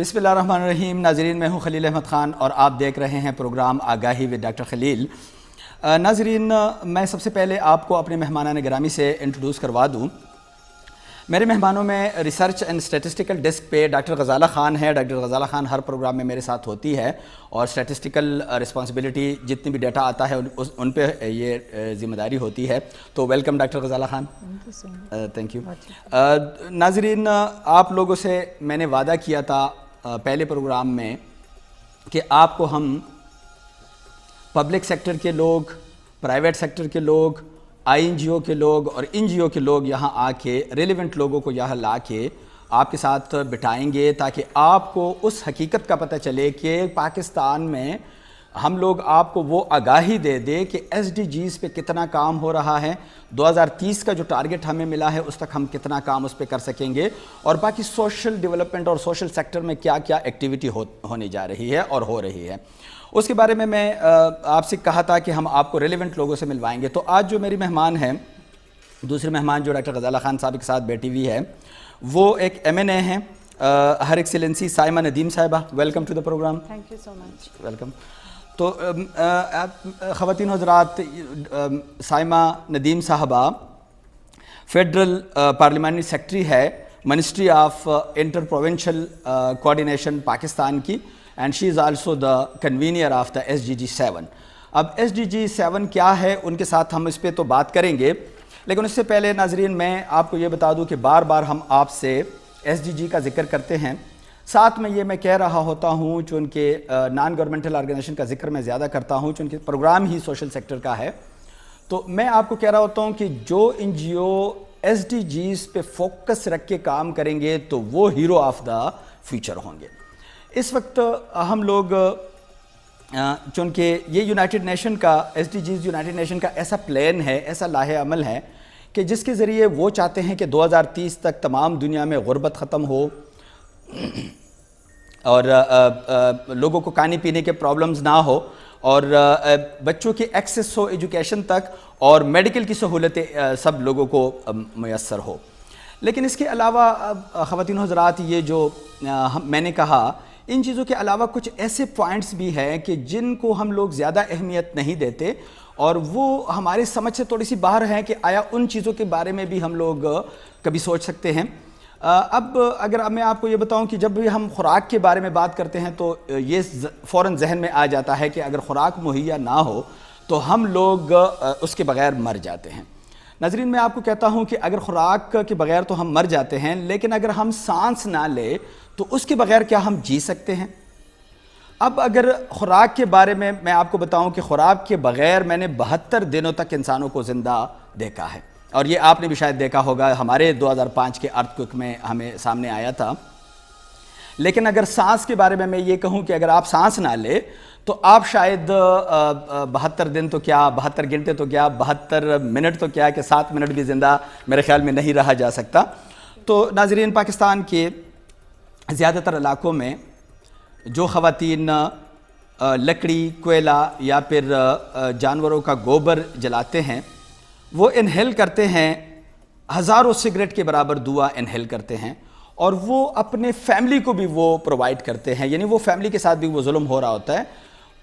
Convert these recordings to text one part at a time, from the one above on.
بسم اللہ الرحمن الرحیم. ناظرین، میں ہوں خلیل احمد خان اور آپ دیکھ رہے ہیں پروگرام آگاہی ود ڈاکٹر خلیل. ناظرین، میں سب سے پہلے آپ کو اپنے مہمانان گرامی سے انٹروڈیوس کروا دوں. میرے مہمانوں میں ریسرچ اینڈ اسٹیٹسٹیکل ڈیسک پہ ڈاکٹر غزالہ خان ہے. ڈاکٹر غزالہ خان ہر پروگرام میں میرے ساتھ ہوتی ہے اور اسٹیٹسٹیکل رسپانسبلٹی جتنی بھی ڈیٹا آتا ہے ان پہ یہ ذمہ داری ہوتی ہے. تو welcome doctor Ghazala Khan. Thank you. ناظرین، آپ لوگوں سے میں نے وعدہ کیا تھا پہلے پروگرام میں کہ آپ کو ہم پبلک سیکٹر کے لوگ، پرائیویٹ سیکٹر کے لوگ، آئی این جی او کے لوگ اور این جی او کے لوگ یہاں آ کے ریلیونٹ لوگوں کو یہاں لا کے آپ کے ساتھ بٹھائیں گے تاکہ آپ کو اس حقیقت کا پتہ چلے کہ پاکستان میں ہم لوگ آپ کو وہ آگاہی دے دے کہ ایس ڈی جیز پہ کتنا کام ہو رہا ہے، 2030 کا جو ٹارگٹ ہمیں ملا ہے اس تک ہم کتنا کام اس پہ کر سکیں گے، اور باقی سوشل ڈیولپمنٹ اور سوشل سیکٹر میں کیا کیا ایکٹیویٹی ہونے جا رہی ہے اور ہو رہی ہے. اس کے بارے میں آپ سے کہا تھا کہ ہم آپ کو ریلیونٹ لوگوں سے ملوائیں گے. تو آج جو میری مہمان ہیں، دوسرے مہمان جو ڈاکٹر غزالہ خان صاحب کے ساتھ بیٹھی ہوئی ہے، وہ ایک ایم این اے ہیں، ہر ایکسیلنسی سائمہ ندیم صاحبہ. Welcome to the program. Thank you so much. Welcome. تو خواتین حضرات، سائمہ ندیم صاحبہ فیڈرل پارلیمانی سیکرٹری ہے ministry of inter provincial coordination Pakistan کی، and she is also the convener of the S D G 7. اب ایس ڈی جی 7 کیا ہے، ان کے ساتھ ہم اس پہ تو بات کریں گے، لیکن اس سے پہلے ناظرین میں آپ کو یہ بتا دوں کہ بار بار ہم آپ سے ایس ڈی جی کا ذکر کرتے ہیں، ساتھ میں یہ میں کہہ رہا ہوتا ہوں چونکہ نان گورنمنٹل آرگنائزیشن کا ذکر میں زیادہ کرتا ہوں چونکہ پروگرام ہی سوشل سیکٹر کا ہے، تو میں آپ کو کہہ رہا ہوتا ہوں کہ جو N G O S D Gs پہ فوکس رکھ کے کام کریں گے تو وہ ہیرو آف دا فیوچر ہوں گے. اس وقت ہم لوگ چونکہ یہ یونائٹڈ نیشن کا S D Gs United Nation کا ایسا پلان ہے، ایسا لاہ عمل ہے کہ جس کے ذریعے وہ چاہتے ہیں کہ 2030 تک تمام دنیا میں غربت ختم ہو اور لوگوں کو کھانے پینے کے پرابلمز نہ ہو اور بچوں کی ایکسیس ہو ایجوکیشن تک اور میڈیکل کی سہولتیں سب لوگوں کو میسر ہو. لیکن اس کے علاوہ خواتین حضرات، یہ جو میں نے کہا، ان چیزوں کے علاوہ کچھ ایسے پوائنٹس بھی ہیں کہ جن کو ہم لوگ زیادہ اہمیت نہیں دیتے اور وہ ہمارے سمجھ سے تھوڑی سی باہر ہیں کہ آیا ان چیزوں کے بارے میں بھی ہم لوگ کبھی سوچ سکتے ہیں. اب اگر میں آپ کو یہ بتاؤں کہ جب بھی ہم خوراک کے بارے میں بات کرتے ہیں تو یہ فوراً ذہن میں آ جاتا ہے کہ اگر خوراک مہیا نہ ہو تو ہم لوگ اس کے بغیر مر جاتے ہیں. ناظرین، میں آپ کو کہتا ہوں کہ اگر خوراک کے بغیر تو ہم مر جاتے ہیں، لیکن اگر ہم سانس نہ لے تو اس کے بغیر کیا ہم جی سکتے ہیں؟ اب اگر خوراک کے بارے میں آپ کو بتاؤں کہ خوراک کے بغیر میں نے 72 دنوں تک انسانوں کو زندہ دیکھا ہے، اور یہ آپ نے بھی شاید دیکھا ہوگا، ہمارے 2005 کے ارتھ کوئک میں ہمیں سامنے آیا تھا. لیکن اگر سانس کے بارے میں یہ کہوں کہ اگر آپ سانس نہ لے تو آپ شاید 72 دن تو کیا، 72 گھنٹے تو کیا، 72 منٹ تو کیا کہ 7 منٹ بھی زندہ میرے خیال میں نہیں رہا جا سکتا. تو ناظرین، پاکستان کے زیادہ تر علاقوں میں جو خواتین لکڑی، کوئلہ یا پھر جانوروں کا گوبر جلاتے ہیں، وہ انہیل کرتے ہیں، ہزاروں سگریٹ کے برابر دعا انہیل کرتے ہیں، اور وہ اپنے فیملی کو بھی وہ پرووائڈ کرتے ہیں، یعنی وہ فیملی کے ساتھ بھی وہ ظلم ہو رہا ہوتا ہے،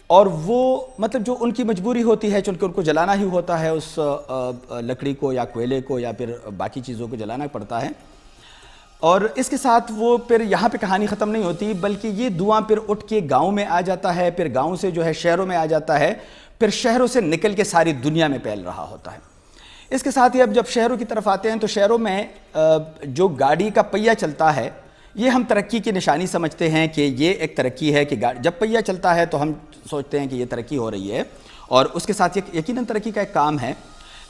اور وہ مطلب جو ان کی مجبوری ہوتی ہے چونکہ ان کو جلانا ہی ہوتا ہے، اس لکڑی کو یا کوئلے کو یا پھر باقی چیزوں کو جلانا پڑتا ہے. اور اس کے ساتھ وہ پھر یہاں پہ کہانی ختم نہیں ہوتی، بلکہ یہ دھواں پھر اٹھ کے گاؤں میں آ جاتا ہے، پھر گاؤں سے جو ہے شہروں میں آ جاتا ہے، پھر شہروں سے نکل کے ساری دنیا میں پھیل رہا ہوتا ہے. اس کے ساتھ ہی اب جب شہروں کی طرف آتے ہیں تو شہروں میں جو گاڑی کا پہیہ چلتا ہے، یہ ہم ترقی کی نشانی سمجھتے ہیں کہ یہ ایک ترقی ہے کہ جب پہیہ چلتا ہے تو ہم سوچتے ہیں کہ یہ ترقی ہو رہی ہے، اور اس کے ساتھ یقیناً ترقی کا ایک کام ہے.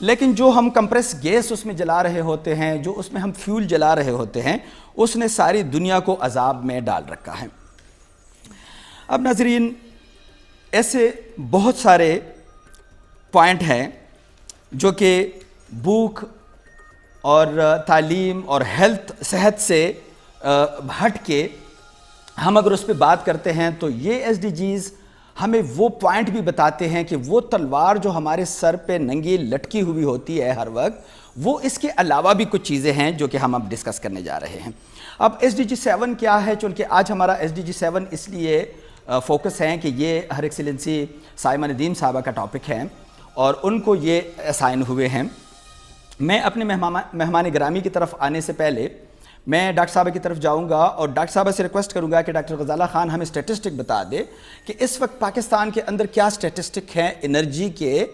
لیکن جو ہم کمپریس گیس اس میں جلا رہے ہوتے ہیں، جو اس میں ہم فیول جلا رہے ہوتے ہیں، اس نے ساری دنیا کو عذاب میں ڈال رکھا ہے. اب ناظرین، ایسے بہت سارے پوائنٹ ہیں جو کہ بھوک اور تعلیم اور ہیلتھ، صحت سے ہٹ کے ہم اگر اس پہ بات کرتے ہیں تو یہ ایس ڈی جیز ہمیں وہ پوائنٹ بھی بتاتے ہیں کہ وہ تلوار جو ہمارے سر پہ ننگی لٹکی ہوئی ہوتی ہے ہر وقت، وہ اس کے علاوہ بھی کچھ چیزیں ہیں جو کہ ہم اب ڈسکس کرنے جا رہے ہیں. اب SDG7 کیا ہے؟ چونکہ آج ہمارا SDG7 اس لیے فوکس ہے کہ یہ ہر ایکسیلنسی سائمہ ندیم صاحبہ کا ٹاپک ہے اور ان کو یہ اسائن ہوئے ہیں. میں اپنے مہمان گرامی کی طرف آنے سے پہلے میں ڈاکٹر صاحبہ کی طرف جاؤں گا اور ڈاکٹر صاحبہ سے ریکویسٹ کروں گا کہ ڈاکٹر غزالہ خان ہمیں اسٹیٹسٹک بتا دے کہ اس وقت پاکستان کے اندر کیا اسٹیٹسٹک ہیں انرجی کے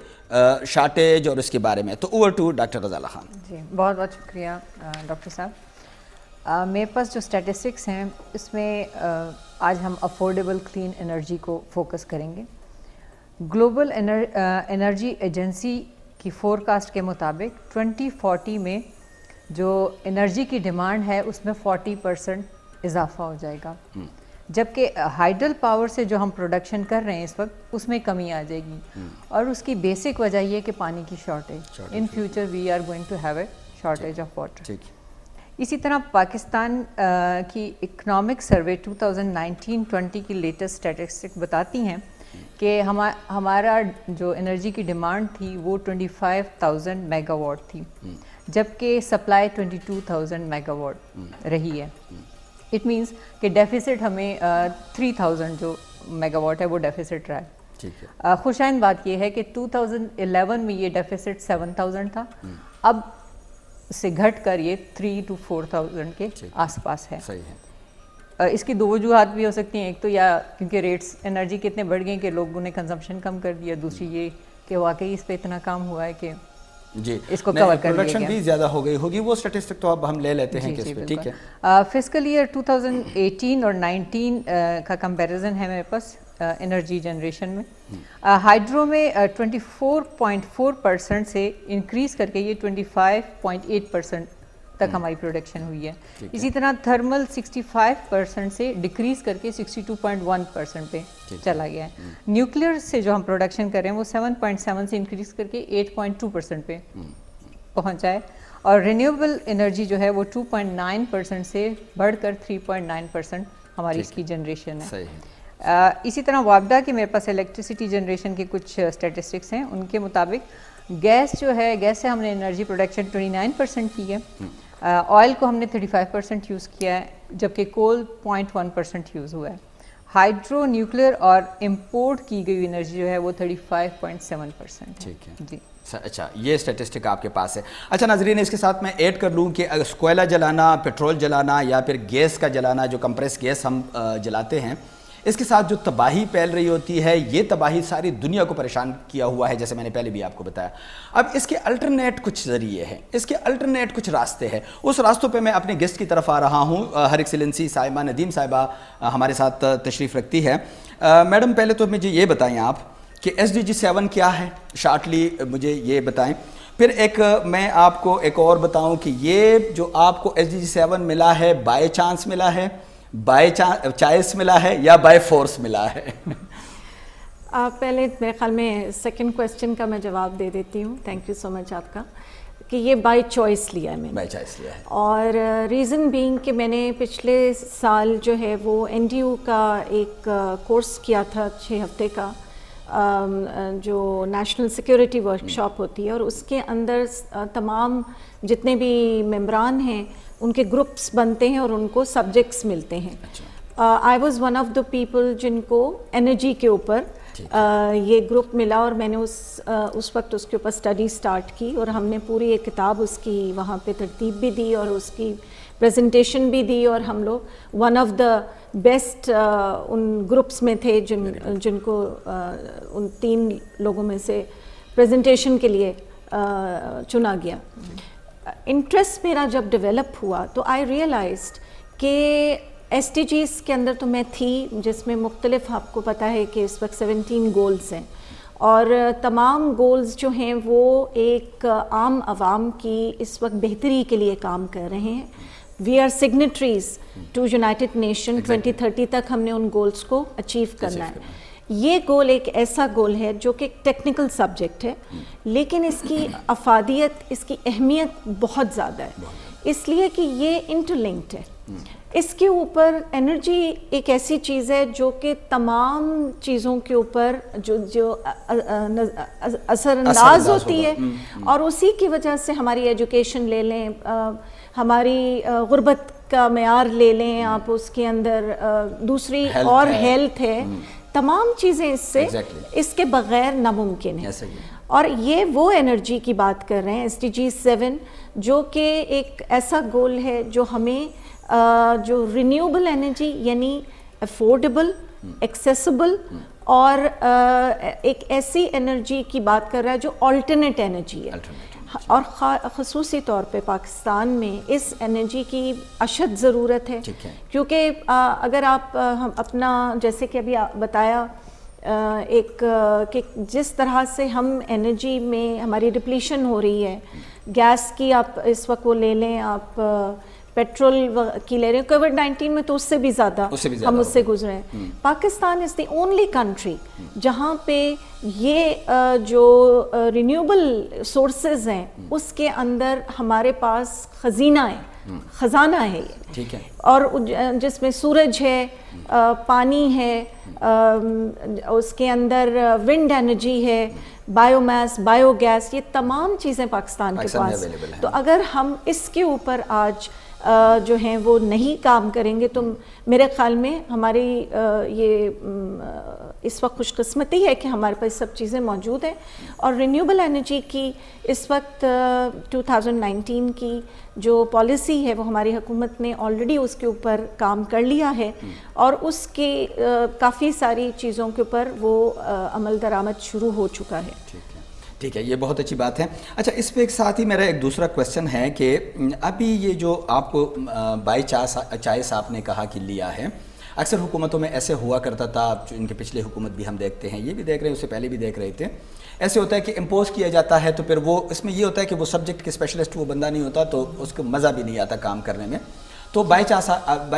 شارٹیج اور اس کے بارے میں. تو over to doctor Ghazala Khan. جی بہت بہت شکریہ ڈاکٹر صاحب. میرے پاس جو اسٹیٹسٹکس ہیں اس میں آج ہم افورڈیبل کلین انرجی کو فوکس کریں گے. گلوبل انرجی ایجنسی کی فورکاسٹ کے مطابق 2040 میں جو انرجی کی ڈیمانڈ ہے اس میں 40% اضافہ ہو جائے گا، جبکہ ہائیڈل پاور سے جو ہم پروڈکشن کر رہے ہیں اس وقت اس میں کمی آ جائے گی. اور اس کی بیسک وجہ یہ کہ پانی کی shortage. In future we are going to have a shortage of water. اسی طرح پاکستان کی اکنامک سروے 2019-20 کی لیٹسٹ اسٹیٹسٹک بتاتی ہیں کہ ہمارا جو انرجی کی ڈیمانڈ تھی وہ 25,000 میگا واٹ تھی، جبکہ سپلائی 22,000 میگا واٹ رہی ہے. اٹ مینس کہ ڈیفیسٹ ہمیں 3,000 جو میگا واٹ ہے وہ ڈیفیسٹ رہا ہے. خوشائند بات یہ ہے کہ 2011 میں یہ ڈیفیسٹ 7,000 تھا، اب سے گھٹ کر یہ 3,000 to 4,000 کے آس پاس ہے. اس کی دو وجوہات بھی ہو سکتی ہیں. ایک تو یا کیونکہ ریٹس انرجی کے اتنے بڑھ گئے کہ لوگوں نے کنزمپشن کم کر دیا، دوسری یہ کہ واقعی اس پہ اتنا کام ہوا ہے کہ جی اس کو کور کر پروڈکشن بھی زیادہ ہو گئی ہوگی. وہ اسٹیٹسٹک تو اب ہم لے لیتے ہیں کہ ٹھیک ہے. فسکل ایئر 2018 اور 19 کا کمپیریزن ہے میرے پاس انرجی جنریشن میں. ہائیڈرو میں 24.4% سے انکریز کر کے یہ 25.8% تک ہماری پروڈکشن ہوئی ہے. اسی طرح تھرمل 65% سے ڈکریز کر کے 62.1% پہ چلا گیا ہے. نیوکلیئر سے جو ہم پروڈکشن کر رہے ہیں وہ 7.7 سے انکریز کر کے 8.2% پہ پہنچا ہے. اور رینیویبل انرجی جو ہے وہ 2.9% سے بڑھ کر 3.9% ہماری اس کی جنریشن ہے. اسی طرح وابڈا کے میرے پاس الیکٹریسٹی جنریشن کے کچھ اسٹیٹسٹکس ہیں. ان کے مطابق گیس جو ہے، گیس سے ہم نے انرجی پروڈکشن 29% کی ہے، آئل کو ہم نے 35% یوز کیا ہے، جبکہ کول 0.1% یوز ہوا ہے. ہائیڈرو، نیوکلیئر اور امپورٹ کی گئی انرجی جو ہے وہ 35.7%. ٹھیک ہے جی اچھا، یہ اسٹیٹسٹک آپ کے پاس ہے. اچھا ناظرین، اس کے ساتھ میں ایڈ کر لوں کہ کوئلہ جلانا، پیٹرول جلانا یا پھر گیس کا جلانا، جو کمپریس گیس ہم جلاتے ہیں، اس کے ساتھ جو تباہی پھیل رہی ہوتی ہے، یہ تباہی ساری دنیا کو پریشان کیا ہوا ہے، جیسے میں نے پہلے بھی آپ کو بتایا. اب اس کے الٹرنیٹ کچھ ذریعے ہیں، اس کے الٹرنیٹ کچھ راستے ہیں. اس راستوں پہ میں اپنے گیسٹ کی طرف آ رہا ہوں. ہر ایکسیلنسی سائمہ ندیم صاحبہ ہمارے ساتھ تشریف رکھتی ہے. میڈم پہلے تو مجھے یہ بتائیں آپ کہ SDG7 کیا ہے، شارٹلی مجھے یہ بتائیں. پھر ایک میں آپ کو ایک اور بتاؤں کہ یہ جو آپ کو SDG7 ملا ہے بائی چانس ملا ہے، بائی چائس ملا ہے یا بائی فورس ملا ہے؟ پہلے میرے خیال میں سیکنڈ کویسچن کا میں جواب دے دیتی ہوں. تھینک یو سو مچ آپ کا، کہ یہ بائی چوائس لیا ہے میں نے. بائی چوائس لیا ہے. اور ریزن بینگ کہ میں نے پچھلے سال جو ہے وہ NDU کا ایک کورس کیا تھا 6 ہفتے کا، جو نیشنل سیکیورٹی ورک شاپ ہوتی ہے، اور اس کے اندر تمام جتنے بھی ممبران ہیں ان کے گروپس بنتے ہیں اور ان کو سبجیکٹس ملتے ہیں. I was one of the people جن کو انرجی کے اوپر یہ گروپ ملا، اور میں نے اس وقت اس کے اوپر اسٹڈی سٹارٹ کی، اور ہم نے پوری ایک کتاب اس کی وہاں پہ ترتیب بھی دی اور اس کی پریزنٹیشن بھی دی، اور ہم لوگ one of the best in groups میں تھے جن کو ان 3 لوگوں میں سے پریزنٹیشن کے لیے چنا گیا. انٹرسٹ میرا جب ڈیولپ ہوا تو آئی ریئلائزڈ کہ SDGs کے اندر تو میں تھی، جس میں مختلف، آپ کو پتہ ہے کہ اس وقت 17 گولز ہیں، اور تمام گولز جو ہیں وہ ایک عام عوام کی اس وقت بہتری کے لیے کام کر رہے ہیں. We are signatories to United Nation. 2030 تک ہم نے ان گولز کو اچیو کرنا ہے. یہ گول ایک ایسا گول ہے جو کہ ٹیکنیکل سبجیکٹ ہے، لیکن اس کی افادیت، اس کی اہمیت بہت زیادہ ہے، اس لیے کہ یہ انٹر لنکڈ ہے. اس کے اوپر انرجی ایک ایسی چیز ہے جو کہ تمام چیزوں کے اوپر جو اثر انداز ہوتی ہے، اور اسی کی وجہ سے ہماری ایجوکیشن لے لیں، ہماری غربت کا معیار لے لیں آپ, اس کے اندر دوسری اور ہیلتھ ہے, تمام چیزیں اس سے اس کے بغیر ناممکن ہے. اور یہ وہ انرجی کی بات کر رہے ہیں SDG 7, جو کہ ایک ایسا گول ہے جو ہمیں جو رینیوبل انرجی یعنی افورڈیبل, ایکسیسیبل اور ایک ایسی انرجی کی بات کر رہا ہے جو آلٹرنیٹ انرجی ہے. اور خصوصی طور پہ پاکستان میں اس انرجی کی اشد ضرورت ہے, کیونکہ اگر آپ اپنا جیسے کہ ابھی بتایا ایک کہ جس طرح سے ہم انرجی میں ہماری ڈپلیشن ہو رہی ہے, گیس کی آپ اس وقت وہ لے لیں, آپ پیٹرول کی لے رہے ہیں, کووڈ-19 میں تو اس سے بھی زیادہ ہم اس سے گزرے ہیں. پاکستان از دی اونلی کنٹری جہاں پہ یہ جو رینیوبل سورسز ہیں اس کے اندر ہمارے پاس خزانہ ہے یہ, اور جس میں سورج ہے, پانی ہے, اس کے اندر ونڈ انرجی ہے, بایو میس, بایو گیس, یہ تمام چیزیں پاکستان کے پاس. تو اگر ہم اس کے اوپر آج جو ہیں وہ نہیں کام کریں گے تو میرے خیال میں ہماری یہ اس وقت خوش قسمتی ہے کہ ہمارے پاس سب چیزیں موجود ہیں. اور رینیوبل انرجی کی اس وقت 2019 کی جو پالیسی ہے وہ ہماری حکومت نے آلریڈی اس کے اوپر کام کر لیا ہے, اور اس کی کافی ساری چیزوں کے اوپر وہ عمل درآمد شروع ہو چکا ہے. ٹھیک ہے, یہ بہت اچھی بات ہے. اچھا, اس پہ ایک ساتھ ہی میرا ایک دوسرا کویسچن ہے کہ ابھی یہ جو آپ کو بائی چائس آپ نے کہا کہ لیا ہے, اکثر حکومتوں میں ایسے ہوا کرتا تھا, ان کے پچھلے حکومت بھی ہم دیکھتے ہیں, یہ بھی دیکھ رہے ہیں, اس سے پہلے بھی دیکھ رہے تھے, ایسے ہوتا ہے کہ امپوز کیا جاتا ہے تو پھر وہ اس میں یہ ہوتا ہے کہ وہ سبجیکٹ کے اسپیشلسٹ وہ بندہ نہیں ہوتا تو اس کو مزہ بھی نہیں آتا کام کرنے میں. تو بائی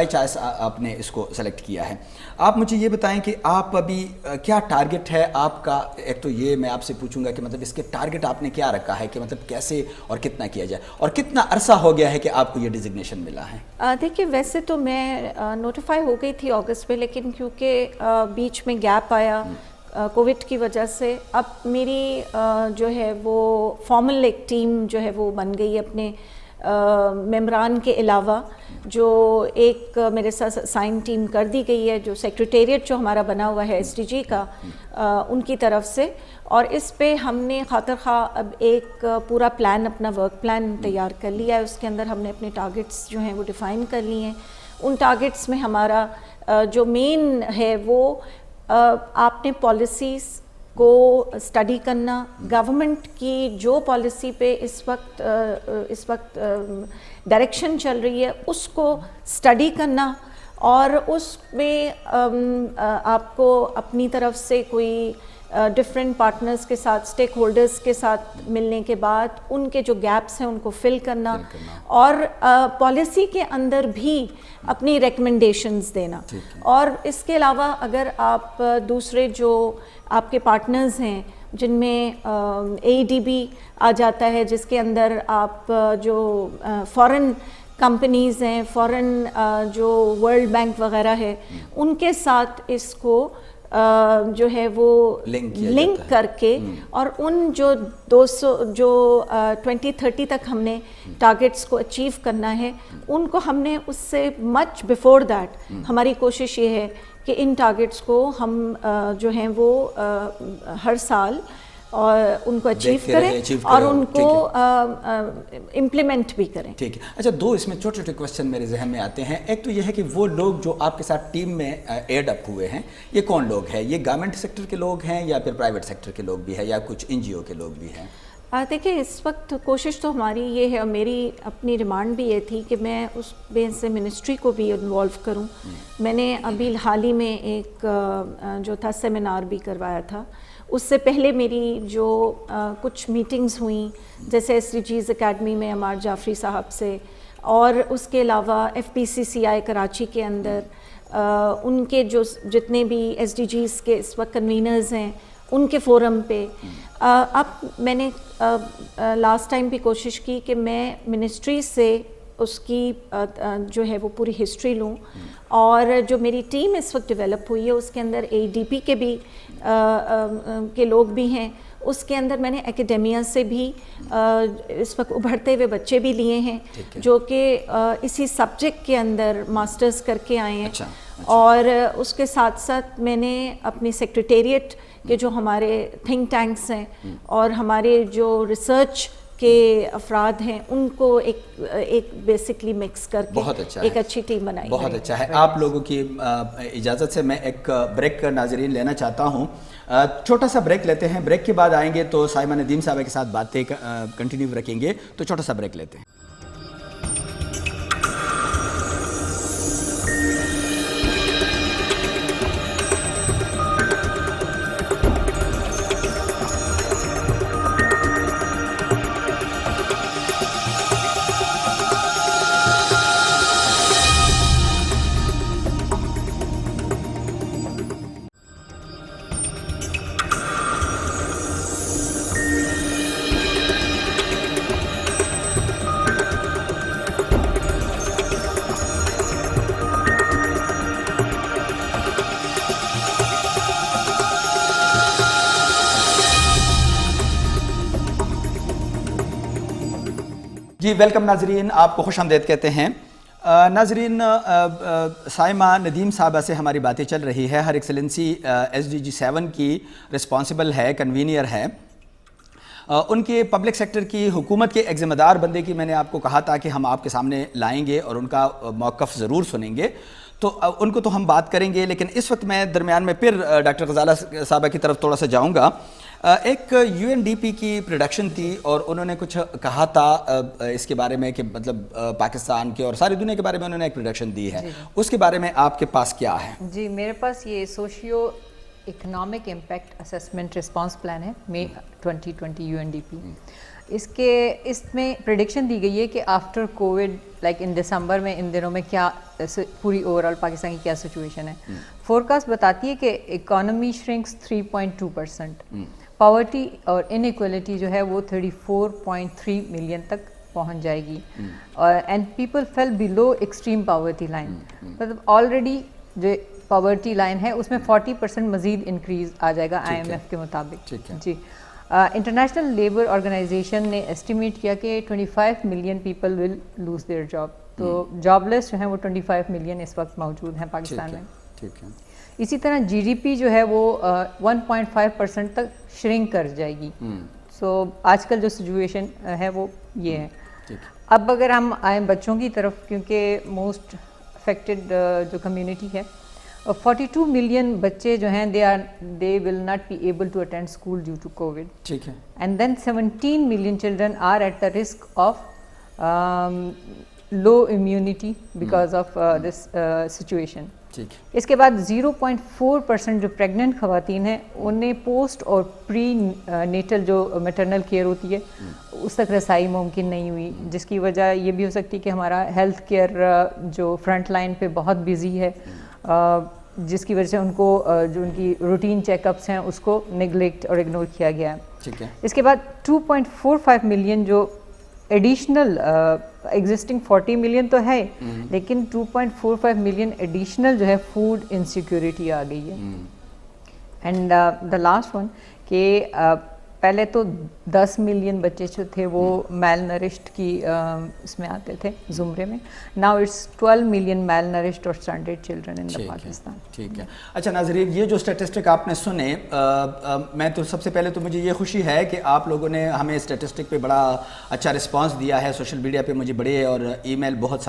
چانس آپ نے اس کو سلیکٹ کیا ہے. آپ مجھے یہ بتائیں کہ آپ ابھی کیا ٹارگٹ ہے آپ کا؟ ایک تو یہ میں آپ سے پوچھوں گا کہ مطلب اس کے ٹارگٹ آپ نے کیا رکھا ہے کہ مطلب کیسے اور کتنا کیا جائے, اور کتنا عرصہ ہو گیا ہے کہ آپ کو یہ ڈیزگنیشن ملا ہے؟ دیکھیے, ویسے تو میں نوٹیفائی ہو گئی تھی اگست میں, لیکن کیونکہ بیچ میں گیپ آیا کووڈ کی وجہ سے, اب میری جو ہے وہ فارمل ایک ٹیم جو ہے وہ بن گئی اپنے ممبران کے علاوہ, جو ایک میرے ساتھ سائن ٹیم کر دی گئی ہے, جو سیکریٹریٹ جو ہمارا بنا ہوا ہے SDG کا ان کی طرف سے. اور اس پہ ہم نے خاطر خواہ اب ایک پورا پلان, اپنا ورک پلان تیار کر لیا ہے. اس کے اندر ہم نے اپنے ٹارگٹس جو ہیں وہ ڈیفائن کر لیے ہیں. ان ٹارگٹس میں ہمارا جو مین ہے وہ آپ نے پالیسیز کو اسٹڈی کرنا, گورنمنٹ کی جو پالیسی پہ اس وقت ڈائریکشن چل رہی ہے اس کو اسٹڈی کرنا, اور اس میں آپ کو اپنی طرف سے کوئی ڈفرینٹ پارٹنرز کے ساتھ, اسٹیک ہولڈرز کے ساتھ ملنے کے بعد ان کے جو گیپس ہیں ان کو فل کرنا, اور پالیسی کے اندر بھی اپنی ریکمنڈیشنز دینا. اور اس کے علاوہ اگر آپ دوسرے جو آپ کے پارٹنرز ہیں جن میں ADB آ جاتا ہے, جس کے اندر آپ جو فورن کمپنیز ہیں, فورن جو ورلڈ بینک وغیرہ ہے, ان کے ساتھ اس کو جو ہے وہ لنک کر کے, اور ان جو 2030 تک ہم نے ٹارگٹس کو اچیو کرنا ہے, ان کو ہم نے اس سے مچ بیفور دیٹ ہماری کوشش یہ ہے کہ ان ٹارگٹس کو ہم جو ہیں وہ ہر سال اور ان کو اچیو کریں اور ان کو امپلیمنٹ بھی کریں. ٹھیک ہے. اچھا, دو اس میں چھوٹے چھوٹے کویشچن میرے ذہن میں آتے ہیں. ایک تو یہ ہے کہ وہ لوگ جو آپ کے ساتھ ٹیم میں ایڈ اپ ہوئے ہیں, یہ کون لوگ ہیں؟ یہ گورنمنٹ سیکٹر کے لوگ ہیں یا پھر پرائیویٹ سیکٹر کے لوگ بھی ہیں یا کچھ NGO کے لوگ بھی ہیں؟ دیکھیں, اس وقت کوشش تو ہماری یہ ہے, اور میری اپنی ڈیمانڈ بھی یہ تھی کہ میں اس بیس سے منسٹری کو بھی انوالو کروں. میں نے ابھی حال ہی میں ایک جو تھا سیمینار بھی کروایا تھا. اس سے پہلے میری جو کچھ میٹنگز ہوئیں, جیسے SDGs اکیڈمی میں عمار جعفری صاحب سے, اور اس کے علاوہ FPCCI کراچی کے اندر ان کے جو جتنے بھی SDGs کے اس وقت کنوینرز ہیں ان کے فورم پہ. اب میں نے لاسٹ ٹائم بھی کوشش کی کہ میں منسٹری سے اس کی جو ہے وہ پوری ہسٹری لوں, اور جو میری ٹیم اس وقت ڈیولپ ہوئی ہے اس کے اندر ADP کے بھی کے لوگ بھی ہیں, اس کے اندر میں نے اکیڈیمیا سے بھی اس وقت ابھرتے ہوئے بچے بھی لیے ہیں جو کہ اسی سبجیکٹ کے اندر ماسٹرز کر کے آئے ہیں. اور اس کے ساتھ ساتھ میں نے اپنی سیکریٹریٹ کے جو ہمارے تھنک ٹینکس ہیں اور ہمارے جو ریسرچ کے افراد ہیں ان کو ایک بیسکلی مکس کر کے ایک اچھی ٹیم بنائی. بہت اچھا ہے. آپ لوگوں کی اجازت سے میں ایک بریک ناظرین لینا چاہتا ہوں. چھوٹا سا بریک لیتے ہیں. بریک کے بعد آئیں گے تو سائمہ ندیم صاحبہ کے ساتھ باتیں کنٹینیو رکھیں گے. تو چھوٹا سا بریک لیتے ہیں. جی ویلکم ناظرین، آپ کو خوش آمدید کہتے ہیں. ناظرین، سائمہ ندیم صاحبہ سے ہماری باتیں چل رہی ہے. ہر ایکسلنسی SDG 7 کی رسپانسبل ہے، کنوینئر ہے. ان کے پبلک سیکٹر کی حکومت کے ایک ذمہ دار بندے کی میں نے آپ کو کہا تھا کہ ہم آپ کے سامنے لائیں گے اور ان کا موقف ضرور سنیں گے. تو ان کو تو ہم بات کریں گے، لیکن اس وقت میں درمیان میں پھر ڈاکٹر غزالہ صاحبہ کی طرف تھوڑا سا جاؤں گا. ایک UNDP کی پروڈکشن تھی اور انہوں نے کچھ کہا تھا اس کے بارے میں کہ مطلب پاکستان کے اور ساری دنیا کے بارے میں انہوں نے ایک پروڈکشن دی ہے. اس کے بارے میں آپ کے پاس کیا ہے؟ جی میرے پاس یہ socio economic impact assessment response plan ہے مئی 2020 UNDP. اس میں پریڈکشن دی گئی ہے کہ آفٹر کووڈ لائک ان دسمبر میں ان دنوں میں کیا پوری اوور آل پاکستان کی کیا سچویشن ہے. فورکاسٹ بتاتی ہے کہ اکانومی شرنکس 3.2%. پاورٹی اور ان ایکویلٹی جو ہے وہ 34.3 ملین تک پہنچ جائے گی. And people fell below extreme poverty line. مطلب آلریڈی جو پاورٹی لائن ہے اس میں 40% مزید انکریز آ جائے گا IMF کے مطابق. جی انٹرنیشنل لیبر آرگنائزیشن نے اسٹیمیٹ کیا کہ 25 million people will lose their job. تو جاب لیس جو ہیں وہ 25 ملین اس وقت موجود ہیں پاکستان میں. اسی طرح GDP جو ہے وہ 1.5% تک شرنک کر جائے گی. سو آج کل جو سچویشن ہے وہ یہ ہے. اب اگر ہم آئیں بچوں کی طرف، کیونکہ موسٹ افیکٹڈ جو کمیونٹی ہے، 42 ملین بچے جو ہیں they will not be able to attend school due to COVID. ٹھیک ہے. And then 17 million children are at the risk of low immunity because of this situation. اس کے بعد 0.4% جو پریگننٹ خواتین ہیں انہیں پوسٹ اور پری نیٹل جو میٹرنل کیئر ہوتی ہے اس تک رسائی ممکن نہیں ہوئی، جس کی وجہ یہ بھی ہو سکتی ہے کہ ہمارا ہیلتھ کیئر جو فرنٹ لائن پہ بہت بزی ہے، جس کی وجہ سے ان کو جو ان کی روٹین چیک اپس ہیں اس کو نگلیکٹ اور اگنور کیا گیا ہے. اس کے بعد 2.45 ملین جو ایڈیشنل ایگزسٹنگ 40 ملین تو ہے، لیکن 2.45 ملین ایڈیشنل جو ہے فوڈ انسیکیورٹی آ گئی ہے. اینڈ دا لاسٹ ون کہ پہلے تو 10 ملین بچے جو تھے وہ میل نرشڈ کی اس میں آتے تھے زمرے میں. Now it's 12 million mile nourished اور اسٹینڈرڈ چلڈرن ان پاکستان. ٹھیک ہے. اچھا ناظرین، یہ جو اسٹیٹسٹک آپ نے سنے، میں تو سب سے پہلے تو مجھے یہ خوشی ہے کہ آپ لوگوں نے ہمیں اسٹیٹسٹک پہ بڑا اچھا رسپانس دیا ہے. سوشل میڈیا پہ مجھے بڑے اور ای میل بہت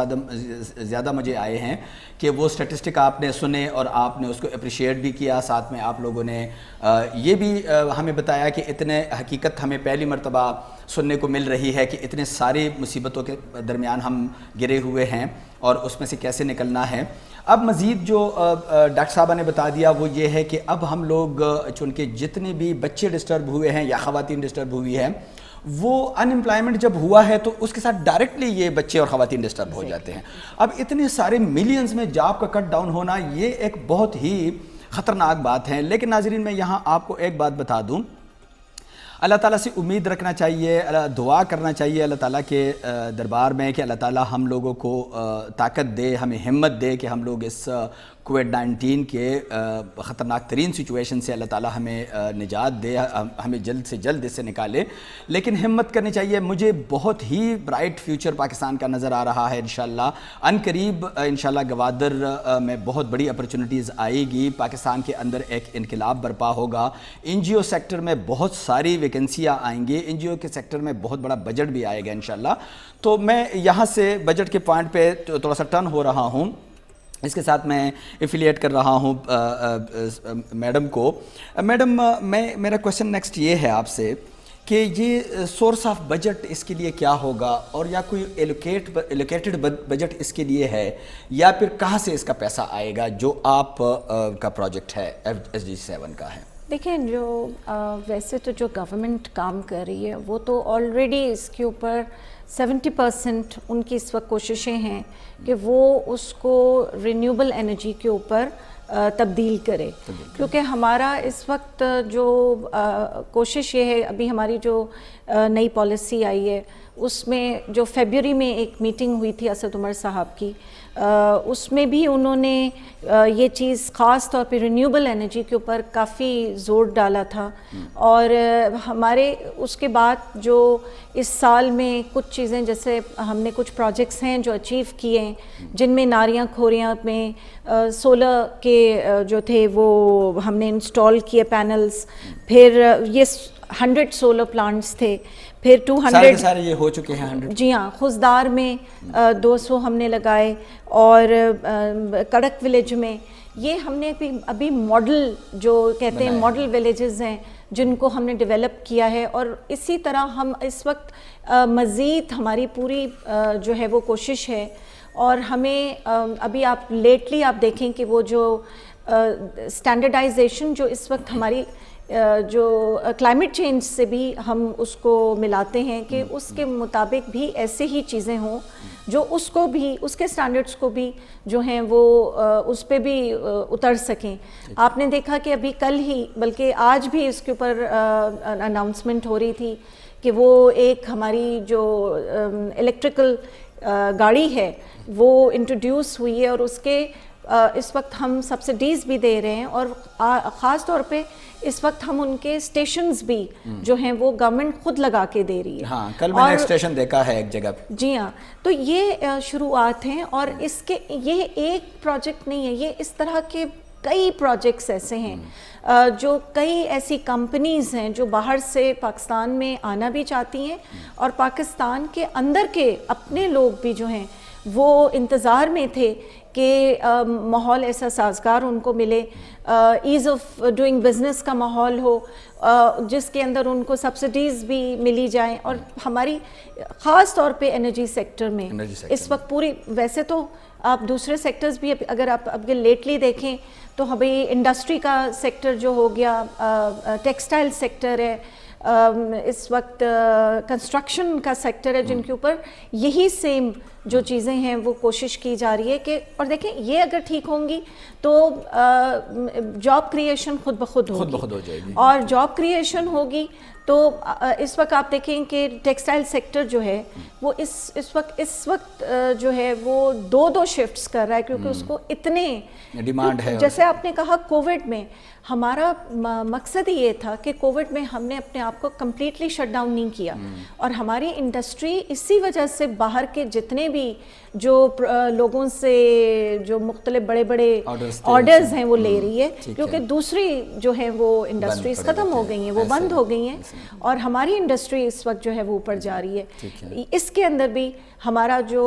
زیادہ مجھے آئے ہیں کہ وہ اسٹیٹسٹک آپ نے سنے اور آپ نے اس کو اپریشیٹ بھی کیا. ساتھ میں آپ لوگوں نے یہ بھی ہمیں بتایا کہ اتنے حقیقت ہمیں پہلی مرتبہ سننے کو مل رہی ہے کہ اتنے ساری مصیبتوں کے درمیان ہم گرے ہوئے ہیں اور اس میں سے کیسے نکلنا ہے. اب مزید جو ڈاکٹر صاحبہ نے بتا دیا وہ یہ ہے کہ اب ہم لوگ چونکہ جتنے بھی بچے ڈسٹرب ہوئے ہیں یا خواتین ڈسٹرب ہوئی ہیں، وہ ان امپلائمنٹ جب ہوا ہے تو اس کے ساتھ ڈائریکٹلی یہ بچے اور خواتین ڈسٹرب ہو جاتے ہیں. اب اتنے سارے ملینز میں جاب کا کٹ ڈاؤن ہونا یہ ایک بہت ہی خطرناک بات ہے. لیکن ناظرین، میں یہاں آپ کو ایک بات بتا دوں، اللہ تعالیٰ سے امید رکھنا چاہیے، دعا کرنا چاہیے اللہ تعالیٰ کے دربار میں کہ اللہ تعالیٰ ہم لوگوں کو طاقت دے، ہمیں ہمت دے کہ ہم لوگ اس کووڈ-19 کے خطرناک ترین سچویشن سے اللہ تعالیٰ ہمیں نجات دے, ہمیں جلد سے جلد اس سے نکالے. لیکن ہمت کرنی چاہیے. مجھے بہت ہی برائٹ فیوچر پاکستان کا نظر آ رہا ہے. انشاءاللہ ان قریب انشاءاللہ گوادر میں بہت بڑی اپرچونٹیز آئے گی. پاکستان کے اندر ایک انقلاب برپا ہوگا. این جی او سیکٹر میں بہت ساری ویکنسیاں آئیں گی. این جی او کے سیکٹر میں بہت بڑا بجٹ بھی آئے گا انشاءاللہ. تو میں یہاں سے بجٹ کے پوائنٹ پہ تھوڑا سا ٹرن ہو رہا ہوں. اس کے ساتھ میں ایفیلیٹ کر رہا ہوں میڈم کو. میڈم میرا کویشچن نیکسٹ یہ ہے آپ سے کہ یہ سورس آف بجٹ اس کے لیے کیا ہوگا, اور یا کوئی ایلوکیٹڈ بجٹ اس کے لیے ہے, یا پھر کہاں سے اس کا پیسہ آئے گا جو آپ کا پروجیکٹ ہے SDG7 کا ہے؟ دیکھیں, جو ویسے تو جو گورنمنٹ کام کر رہی ہے وہ تو آلریڈی اس کے اوپر 70% ان کی اس وقت کوششیں ہیں کہ وہ اس کو رینیوبل انرجی کے اوپر تبدیل کرے. کیونکہ ہمارا اس وقت جو کوشش یہ ہے, ابھی ہماری جو نئی پالیسی آئی ہے اس میں جو فیبروری میں ایک میٹنگ ہوئی تھی اسد عمر صاحب کی, اس میں بھی انہوں نے یہ چیز خاص طور پہ رینیوبل انرجی کے اوپر کافی زور ڈالا تھا. اور ہمارے اس کے بعد جو اس سال میں کچھ چیزیں, جیسے ہم نے کچھ پروجیکٹس ہیں جو اچیو کیے ہیں, جن میں ناریاں کھوریاں میں سولر کے جو تھے وہ ہم نے انسٹال کیے پینلز. پھر یہ 100 سولر پلانٹس تھے, پھر 200 سارے یہ ہو چکے ہیں 100. جی ہاں, خزدار میں 200 ہم نے لگائے, اور کڑک ولیج میں یہ ہم نے ابھی ماڈل جو کہتے ہیں ماڈل ولیجز ہیں جن کو ہم نے ڈیولپ کیا ہے. اور اسی طرح ہم اس وقت مزید ہماری پوری جو ہے وہ کوشش ہے. اور ہمیں ابھی آپ لیٹلی آپ دیکھیں کہ وہ جو اسٹینڈرڈائزیشن جو اس وقت ہماری جو کلائمیٹ چینج سے بھی ہم اس کو ملاتے ہیں کہ اس کے مطابق بھی ایسے ہی چیزیں ہوں جو اس کو بھی, اس کے سٹینڈرڈز کو بھی جو ہیں وہ اس پہ بھی اتر سکیں. آپ نے دیکھا کہ ابھی کل ہی, بلکہ آج بھی اس کے اوپر اناؤنسمنٹ ہو رہی تھی کہ وہ ایک ہماری جو الیکٹریکل گاڑی ہے وہ انٹروڈیوس ہوئی ہے, اور اس کے اس وقت ہم سبسڈیز بھی دے رہے ہیں. اور خاص طور پہ اس وقت ہم ان کے اسٹیشنز بھی جو ہیں وہ گورنمنٹ خود لگا کے دے رہی ہے. ہاں, کل میں نے ایک اسٹیشن دیکھا ہے ایک جگہ پہ. جی ہاں, تو یہ شروعات ہیں. اور اس کے یہ ایک پروجیکٹ نہیں ہے, یہ اس طرح کے کئی پروجیکٹس ایسے ہیں جو کئی ایسی کمپنیز ہیں جو باہر سے پاکستان میں آنا بھی چاہتی ہیں, اور پاکستان کے اندر کے اپنے لوگ بھی جو ہیں وہ انتظار میں تھے کہ ماحول ایسا سازگار ان کو ملے, ایز آف ڈوئنگ بزنس کا ماحول ہو جس کے اندر ان کو سبسڈیز بھی ملی جائیں. اور ہماری خاص طور پہ انرجی سیکٹر میں اس وقت پوری, ویسے تو آپ دوسرے سیکٹرز بھی اگر آپ اب لیٹلی دیکھیں تو ابھی انڈسٹری کا سیکٹر جو ہو گیا, ٹیکسٹائل سیکٹر ہے, اس وقت کنسٹرکشن کا سیکٹر ہے, جن کے اوپر یہی سیم جو چیزیں ہیں وہ کوشش کی جا رہی ہے کہ, اور دیکھیں یہ اگر ٹھیک ہوں گی تو جاب کریشن خود بخود ہو جائے گی. اور جاب کریشن ہوگی تو اس وقت آپ دیکھیں کہ ٹیکسٹائل سیکٹر جو ہے وہ اس وقت جو ہے وہ دو شفٹس کر رہا ہے, کیونکہ اس کو اتنے ڈیمانڈ ہے. جیسے آپ نے کہا کووڈ میں ہمارا مقصد ہی یہ تھا کہ کووڈ میں ہم نے اپنے آپ کو کمپلیٹلی شٹ ڈاؤن نہیں کیا, اور ہماری انڈسٹری اسی وجہ سے باہر کے جتنے بھی جو لوگوں سے جو مختلف بڑے بڑے آرڈرز ہیں وہ لے رہی ہے, کیونکہ دوسری جو ہیں وہ انڈسٹریز ختم ہو گئی ہیں, وہ بند ہو گئی ہیں, اور ہماری انڈسٹری اس وقت جو ہے وہ اوپر جا رہی ہے. اس کے اندر بھی ہمارا جو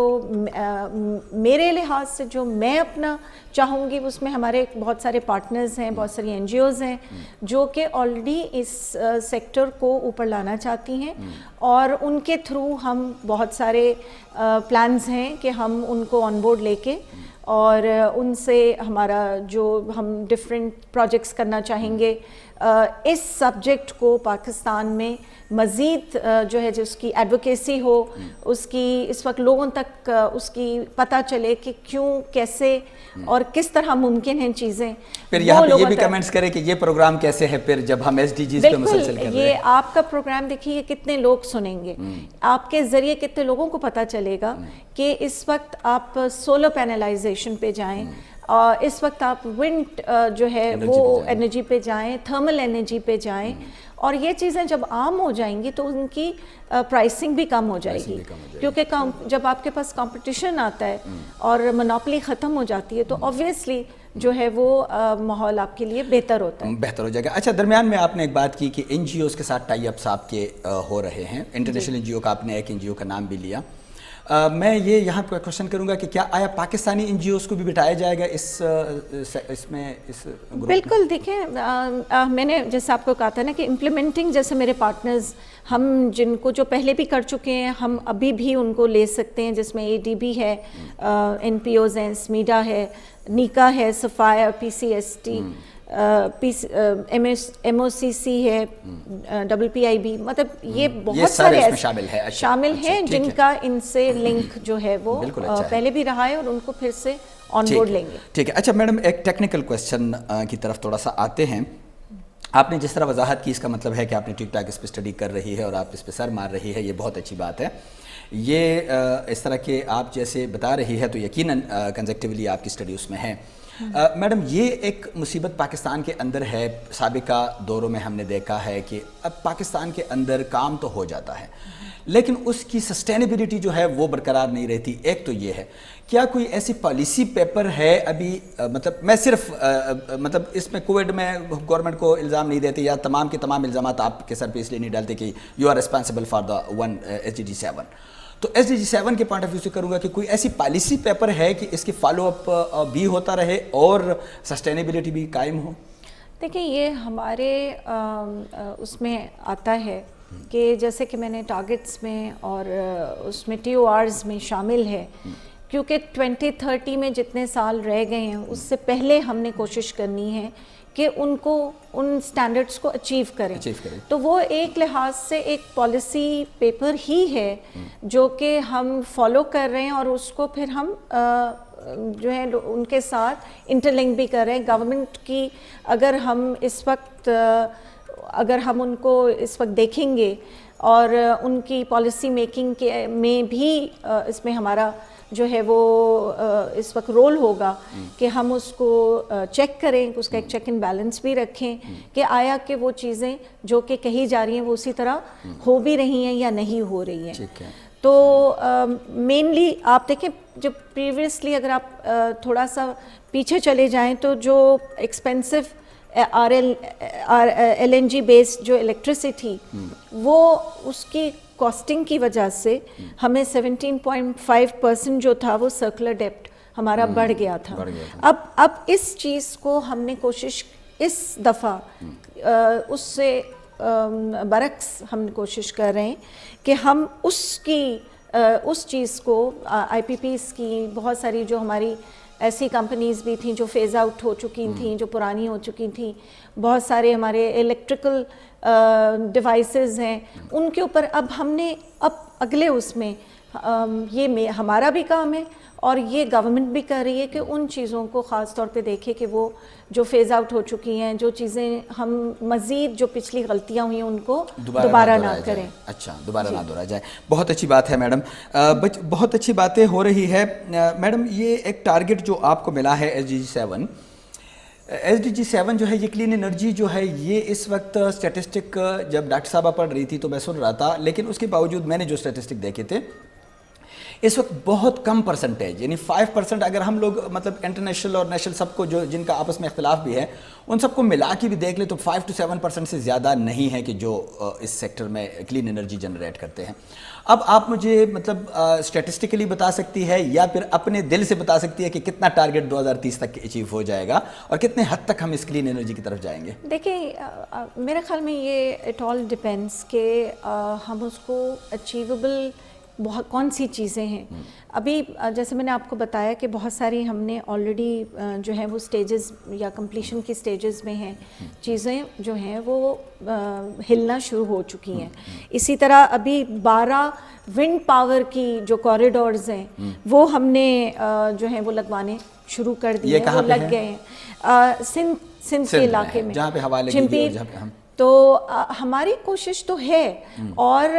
میرے لحاظ سے جو میں اپنا چاہوں گی اس میں ہمارے بہت سارے پارٹنرز ہیں, بہت ساری این جی اوز ہیں جو کہ آلریڈی اس سیکٹر کو اوپر لانا چاہتی ہیں, اور ان کے تھرو ہم بہت سارے پلانز ہیں کہ ہم ان کو آن بورڈ لے کے اور ان سے ہمارا جو ہم ڈفرینٹ پروجیکٹس کرنا چاہیں گے اس سبجیکٹ کو پاکستان میں مزید جو ہے جس کی ایڈوکیسی ہو, اس کی اس وقت لوگوں تک اس کی پتہ چلے کہ کیوں, کیسے اور کس طرح ممکن ہیں چیزیں. پھر یہاں پہ یہ بھی کمنٹس کریں کہ یہ پروگرام کیسے ہے پھر جب ہم ایس ڈی جیز پہ مسلسل کر رہے ہیں. یہ آپ کا پروگرام دیکھیے کتنے لوگ سنیں گے, آپ کے ذریعے کتنے لوگوں کو پتہ چلے گا کہ اس وقت آپ سولر پینلائزیشن پہ جائیں, اس وقت آپ ونڈ جو ہے وہ انرجی پہ جائیں, تھرمل انرجی پہ جائیں, اور یہ چیزیں جب عام ہو جائیں گی تو ان کی پرائسنگ بھی کم ہو جائے گی, کیونکہ جب آپ کے پاس کمپٹیشن آتا ہے اور منوپلی ختم ہو جاتی ہے تو آبویسلی جو ہے وہ ماحول آپ کے لیے بہتر ہوتا ہے, بہتر ہو جائے گا. اچھا, درمیان میں آپ نے ایک بات کی کہ این جی اوز کے ساتھ ٹائی اپس آپ کے ہو رہے ہیں, انٹرنیشنل این جی او کا آپ نے ایک این جی او کا نام بھی لیا. میں یہ یہاں پہ کوشچن کروں گا کہ کیا آیا پاکستانی این جی اوز کو بھی بٹھایا جائے گا اس میں اس گروپ؟ بالکل. دیکھیں میں نے جیسے آپ کو کہا تھا نا کہ امپلیمنٹنگ جیسے میرے پارٹنرز ہم جن کو جو پہلے بھی کر چکے ہیں ہم ابھی بھی ان کو لے سکتے ہیں, جس میں اے ڈی بی ہے, این پی اوز ہیں, اسمیڈا ہے, نیکا ہے, سفایر, P C S T, M O C C ہے, ڈبل پی آئی بی, مطلب یہ بہت سارے شامل ہیں جن کا ان سے لنک جو ہے وہ پہلے بھی رہا ہے اور ان کو پھر سے آن بورڈ لیں گے. ٹھیک ہے. اچھا میڈم, ایک ٹیکنیکل کویسچن کی طرف تھوڑا سا آتے ہیں. آپ نے جس طرح وضاحت کی اس کا مطلب ہے کہ آپ نے ٹک ٹاک اس پہ اسٹڈی کر رہی ہے اور آپ اس پہ سر مار رہی ہے, یہ بہت اچھی بات ہے. یہ اس طرح کے آپ جیسے بتا رہی ہے تو یقیناً کنزیکٹیولی آپ کی اسٹڈی اس میں ہے. میڈم, یہ ایک مصیبت پاکستان کے اندر ہے. سابقہ دوروں میں ہم نے دیکھا ہے کہ اب پاکستان کے اندر کام تو ہو جاتا ہے لیکن اس کی سسٹینیبلٹی جو ہے وہ برقرار نہیں رہتی. ایک تو یہ ہے, کیا کوئی ایسی پالیسی پیپر ہے ابھی, مطلب میں صرف مطلب اس میں کووڈ میں گورنمنٹ کو الزام نہیں دیتے یا تمام کے تمام الزامات آپ کے سر پہ اس لیے نہیں ڈالتے کہ you are responsible for the one S D G 7, تو ایس ڈی جی 7 کے پوائنٹ آف ویو سے کروں گا کہ کوئی ایسی پالیسی پیپر ہے کہ اس کی فالو اپ بھی ہوتا رہے اور سسٹینیبلٹی بھی قائم ہو؟ دیکھیں یہ ہمارے اس میں آتا ہے کہ جیسے کہ میں نے ٹارگٹس میں اور اس میں ٹی او آرز میں شامل ہے, کیونکہ 2030 میں جتنے سال رہ گئے ہیں اس سے پہلے ہم نے کوشش کرنی ہے کہ ان کو ان سٹینڈرڈز کو اچیو کریں. تو وہ ایک لحاظ سے ایک پالیسی پیپر ہی ہے جو کہ ہم فالو کر رہے ہیں اور اس کو پھر ہم جو ہے ان کے ساتھ انٹر لنک بھی کر رہے ہیں. گورنمنٹ کی اگر ہم اس وقت ان کو اس وقت دیکھیں گے اور ان کی پالیسی میکنگ کے میں بھی اس میں ہمارا جو ہے وہ اس وقت رول ہوگا کہ ہم اس کو چیک کریں, اس کا ایک چیک اینڈ بیلنس بھی رکھیں کہ آیا کہ وہ چیزیں جو کہ کہی جا رہی ہیں وہ اسی طرح ہو بھی رہی ہیں یا نہیں ہو رہی ہیں. تو مینلی آپ دیکھیں جب پریویسلی اگر آپ تھوڑا سا پیچھے چلے جائیں تو جو expensive L N G based جو الیکٹریسٹی وہ اس کی کاسٹنگ کی وجہ سے ہمیں 17.5% جو تھا وہ سرکولر ڈیپٹ ہمارا بڑھ گیا تھا. اب اس چیز کو ہم نے کوشش اس دفعہ اس سے برعکس ہم کوشش کر رہے ہیں کہ ہم اس چیز کو آئی پی پیز کی بہت ساری جو ہماری ایسی کمپنیز بھی تھیں جو فیز آؤٹ ہو چکی تھیں, جو پرانی ہو چکی تھیں, بہت سارے ہمارے الیکٹریکل ڈیوائسز ہیں, ان کے اوپر اب ہم نے اگلے اس میں یہ ہمارا بھی کام ہے اور یہ گورنمنٹ بھی کر رہی ہے کہ ان چیزوں کو خاص طور پہ دیکھے کہ وہ جو فیز آؤٹ ہو چکی ہیں, جو چیزیں ہم مزید جو پچھلی غلطیاں ہوئی ہیں ان کو دوبارہ نہ کریں. اچھا, دوبارہ نہ دہرایا جائے. بہت اچھی بات ہے میڈم, بہت اچھی باتیں ہو رہی ہے. میڈم یہ ایک ٹارگٹ جو آپ کو ملا ہے S D G 7, S D G 7 جو ہے یہ کلین انرجی جو ہے یہ اس وقت اسٹیٹسٹک جب ڈاکٹر صاحبہ پڑھ رہی تھی تو میں سن رہا تھا, لیکن اس کے باوجود میں نے جو اسٹیٹسٹک دیکھے تھے اس وقت بہت کم پرسنٹیج, یعنی 5% اگر ہم لوگ مطلب انٹرنیشنل اور نیشنل سب کو جو جن کا آپس میں اختلاف بھی ہے ان سب کو ملا کے بھی دیکھ لیں تو 5 to 7% سے زیادہ نہیں ہے کہ جو اس سیکٹر میں کلین انرجی جنریٹ کرتے ہیں. اب آپ مجھے مطلب اسٹیٹسٹکلی بتا سکتی ہے یا پھر اپنے دل سے بتا سکتی ہے کہ کتنا ٹارگٹ 2030 تک اچیو ہو جائے گا اور کتنے حد تک ہم اس کلین انرجی کی طرف جائیں گے؟ دیکھیں میرے خیال میں یہ اٹ آل ڈپینڈس کہ ہم اس کو اچیویبل بہت کون سی چیزیں ہیں. ابھی جیسے میں نے آپ کو بتایا کہ بہت ساری ہم نے آلریڈی جو ہے وہ سٹیجز یا کمپلیشن کی سٹیجز میں ہیں, چیزیں جو ہیں وہ ہلنا شروع ہو چکی ہیں. اسی طرح ابھی 12 ونڈ پاور کی جو کوریڈورز ہیں وہ ہم نے جو ہیں وہ لگوانے شروع کر دیے ہیں, وہ لگ گئے ہیں سندھ کے علاقے میں, تو ہماری کوشش تو ہے اور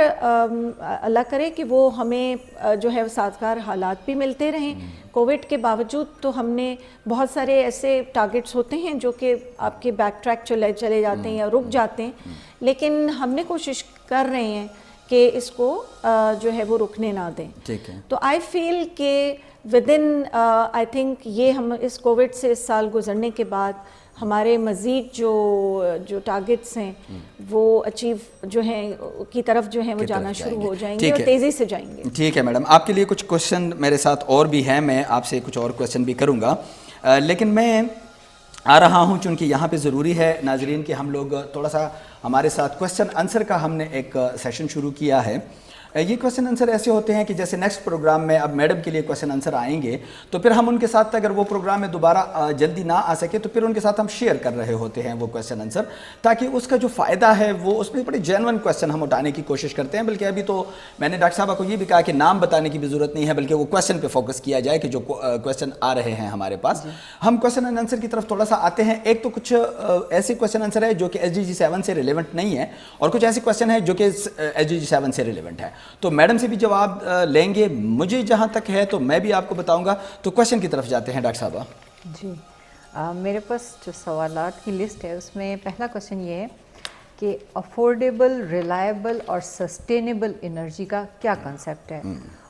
اللہ کرے کہ وہ ہمیں جو ہے سازگار حالات بھی ملتے رہیں. کووڈ کے باوجود تو ہم نے بہت سارے ایسے ٹارگٹس ہوتے ہیں جو کہ آپ کے بیک ٹریک چلے جاتے ہیں یا رک جاتے ہیں, لیکن ہم نے کوشش کر رہے ہیں کہ اس کو جو ہے وہ رکنے نہ دیں. تو آئی فیل کہ ود ان آئی تھنک یہ ہم اس کووڈ سے اس سال گزرنے کے بعد ہمارے مزید جو ٹارگٹس ہیں وہ اچیو جو ہیں کی طرف جو ہیں وہ جانا شروع ہو جائیں گے اور تیزی سے جائیں گے. ٹھیک ہے میڈم, آپ کے لیے کچھ کوشچن میرے ساتھ اور بھی ہیں, میں آپ سے کچھ اور کوشچن بھی کروں گا, لیکن میں آ رہا ہوں چونکہ یہاں پہ ضروری ہے ناظرین کہ ہم لوگ تھوڑا سا ہمارے ساتھ کوشچن آنسر کا ہم نے ایک سیشن شروع کیا ہے. یہ کوشچن آنسر ایسے ہوتے ہیں کہ جیسے نیکسٹ پروگرام میں اب میڈم کے لیے کوشچن آنسر آئیں گے تو پھر ہم ان کے ساتھ اگر وہ پروگرام میں دوبارہ جلدی نہ آ سکے تو پھر ان کے ساتھ ہم شیئر کر رہے ہوتے ہیں وہ کوشچن آنسر, تاکہ اس کا جو فائدہ ہے وہ اس میں بڑے جینون کوشچن ہم اٹھانے کی کوشش کرتے ہیں. بلکہ ابھی تو میں نے ڈاکٹر صاحبہ کو یہ بھی کہا کہ نام بتانے کی بھی ضرورت نہیں ہے, بلکہ وہ کوشچن پہ فوکس کیا جائے کہ جو کوشچن آ رہے ہیں ہمارے پاس. ہم کوشچن اینڈ آنسر کی طرف تھوڑا سا آتے ہیں. ایک تو کچھ ایسے کوشچن آنسر ہے جو کہ SDG 7 سے ریلیونٹ نہیں ہے, اور کچھ ایسے کوشچن ہے جو کہ SDG 7 سے ریلیونٹ ہے. تو میڈم سے بھی جواب لیں گے, مجھے جہاں تک ہے تو میں بھی آپ کو بتاؤں گا. تو کوشچن کی طرف جاتے ہیں ڈاکٹر صاحبہ. جی میرے پاس جو سوالات کی لسٹ ہے اس میں پہلا کوشچن یہ ہے کہ افورڈیبل, ریلائبل اور سسٹینیبل انرجی کا کیا کنسیپٹ ہے,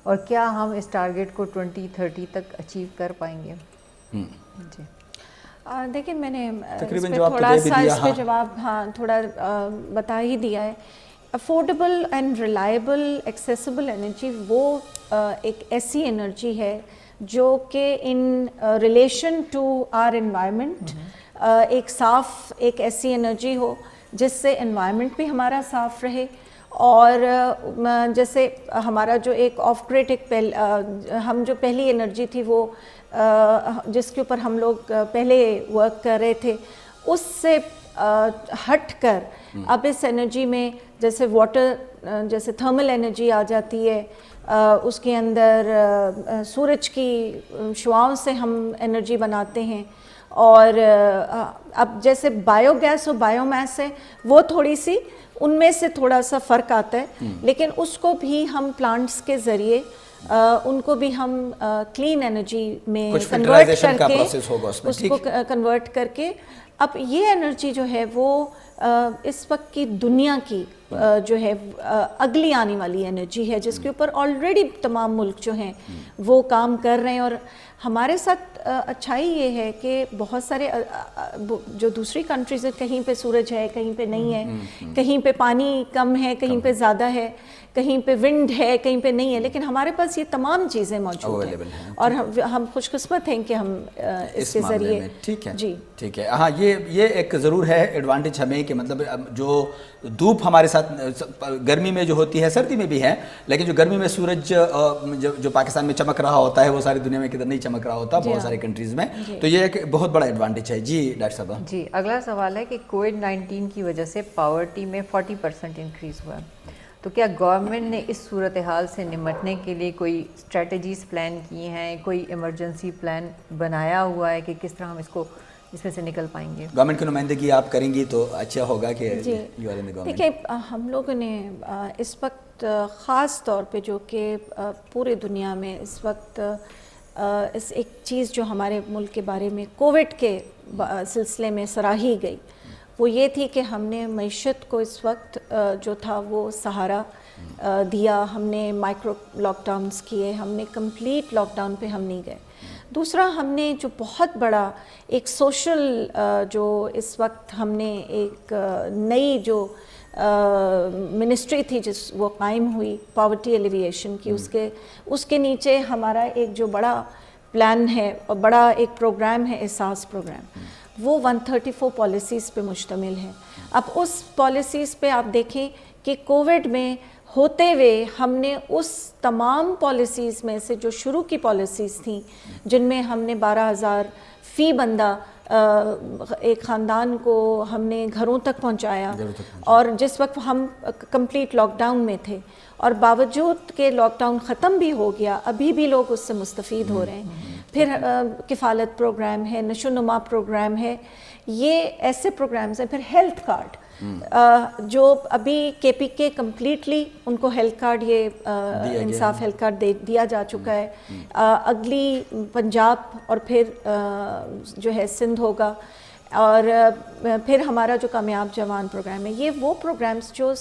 اور کیا ہم اس ٹارگٹ کو 2030 تک اچیو کر پائیں گے. جی دیکھیں میں نے تھوڑا سا اس پہ جواب تھوڑا بتا ہی دیا ہے. Affordable and reliable accessible energy وہ ایک ایسی انرجی ہے جو کہ in relation to our environment ایک صاف, ایک ایسی انرجی ہو جس سے انوائرمنٹ بھی ہمارا صاف رہے, اور جیسے ہمارا جو ایک آف گریڈ ہم جو پہلی انرجی تھی وہ جس کے اوپر ہم لوگ پہلے ورک کر رہے تھے, اس سے ہٹ کر اب اس انرجی میں جیسے واٹر, جیسے تھرمل انرجی آ جاتی ہے, اس کے اندر سورج کی شعاؤں سے ہم انرجی بناتے ہیں, اور اب جیسے بایو گیس اور بایو میس ہے وہ تھوڑی سی ان میں سے تھوڑا سا فرق آتا ہے, لیکن اس کو بھی ہم پلانٹس کے ذریعے ان کو بھی ہم کلین انرجی میں کنورٹ کر کے اس کو کنورٹ کر کے اب یہ انرجی جو ہے وہ اس وقت کی دنیا کی جو ہے اگلی آنے والی انرجی ہے, جس کے اوپر آلریڈی تمام ملک جو ہیں وہ کام کر رہے ہیں. اور ہمارے ساتھ اچھائی یہ ہے کہ بہت سارے جو دوسری کنٹریز ہیں کہیں پہ سورج ہے, کہیں پہ نہیں ہے, کہیں پہ پانی کم ہے, کہیں پہ زیادہ ہے, کہیں پہ ونڈ ہے, کہیں پہ نہیں ہے, لیکن ہمارے پاس یہ تمام چیزیں موجود ہیں اور ہم خوش قسمت ہیں کہ ہم اس کے ذریعے. ٹھیک ہے جی ٹھیک ہے. ہاں یہ ایک ضرور ہے ایڈوانٹیج ہمیں کہ مطلب جو دھوپ ہمارے ساتھ گرمی میں جو ہوتی ہے سردی میں بھی ہے, لیکن جو گرمی میں سورج جو پاکستان میں چمک رہا ہوتا ہے وہ ساری دنیا میں کدھر نہیں چمک رہا ہوتا بہت ساری کنٹریز میں, تو یہ ایک بہت بڑا ایڈوانٹیج ہے. جی ڈاکٹر صاحبہ. جی اگلا سوال ہے کہ کووڈ-19 کی وجہ سے پاورٹی میں 40% انکریز ہوا ہے, تو کیا گورنمنٹ نے اس صورتحال سے نمٹنے کے لیے کوئی اسٹریٹجیز پلان کی ہیں, کوئی ایمرجنسی پلان بنایا ہوا ہے کہ کس طرح ہم اس میں سے نکل پائیں گے؟ گورنمنٹ کی نمائندگی آپ کریں گی تو اچھا ہوگا کہ دیکھیں ہم لوگوں نے اس وقت خاص طور پہ جو کہ پورے دنیا میں اس وقت اس ایک چیز جو ہمارے ملک کے بارے میں کووڈ کے سلسلے میں سراہی گئی وہ یہ تھی کہ ہم نے معیشت کو اس وقت جو تھا وہ سہارا دیا. ہم نے مائکرو لاک ڈاؤنس کیے, ہم نے کمپلیٹ لاک ڈاؤن پہ ہم نہیں گئے. دوسرا ہم نے جو بہت بڑا ایک سوشل جو اس وقت ہم نے ایک نئی جو منسٹری تھی جس وہ قائم ہوئی پاورٹی ایلیویشن کی, اس کے نیچے ہمارا ایک جو بڑا پلان ہے اور بڑا ایک پروگرام ہے احساس پروگرام, وہ 134 پالیسیز پہ مشتمل ہے. اب اس پالیسیز پہ آپ دیکھیں کہ کووڈ میں ہوتے ہوئے ہم نے اس تمام پالیسیز میں سے جو شروع کی پالیسیز تھیں جن میں ہم نے 12,000 فی بندہ ایک خاندان کو ہم نے گھروں تک پہنچایا, اور جس وقت ہم کمپلیٹ لاک ڈاؤن میں تھے اور باوجود کہ لاک ڈاؤن ختم بھی ہو گیا ابھی بھی لوگ اس سے مستفید ہو رہے ہیں. پھر کفالت پروگرام ہے, نشو و نما پروگرام ہے, یہ ایسے پروگرامز ہیں. پھر ہیلتھ کارڈ جو ابھی KPK کمپلیٹلی ان کو ہیلتھ کارڈ یہ انصاف ہیلتھ کارڈ دیا جا چکا ہے. اگلی پنجاب اور پھر جو ہے سندھ ہوگا, اور پھر ہمارا جو کامیاب جوان پروگرام ہے. یہ وہ پروگرامز جو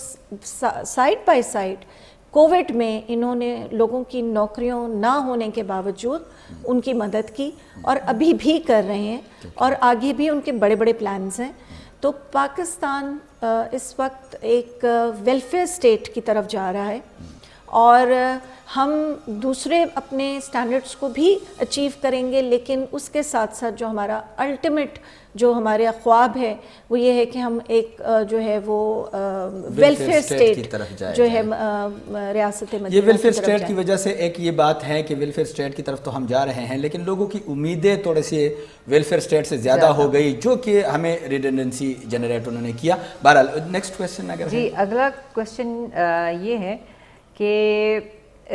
سائڈ بائی سائڈ کووڈ میں انہوں نے لوگوں کی نوکریوں نہ ہونے کے باوجود ان کی مدد کی, اور ابھی بھی کر رہے ہیں, اور آگے بھی ان کے بڑے بڑے پلانز ہیں. تو پاکستان اس وقت ایک ویلفیئر اسٹیٹ کی طرف جا رہا ہے, اور ہم دوسرے اپنے سٹینڈرڈس کو بھی اچیو کریں گے, لیکن اس کے ساتھ ساتھ جو ہمارا الٹیمیٹ جو ہمارے خواب ہے وہ یہ ہے کہ ہم ایک جو ہے وہ ویلفیئر اسٹیٹ جو ہے ریاست مدینہ. یہ ویلفیئر اسٹیٹ کی وجہ سے ایک یہ بات ہے کہ ویلفیئر اسٹیٹ کی طرف تو ہم جا رہے ہیں, لیکن لوگوں کی امیدیں تھوڑے سے ویلفیئر اسٹیٹ سے زیادہ ہو گئی, جو کہ ہمیں ریڈنڈنسی جنریٹ انہوں نے کیا. بہرحال نیکسٹ کویسچن اگر جی, اگلا کویسچن یہ ہے کہ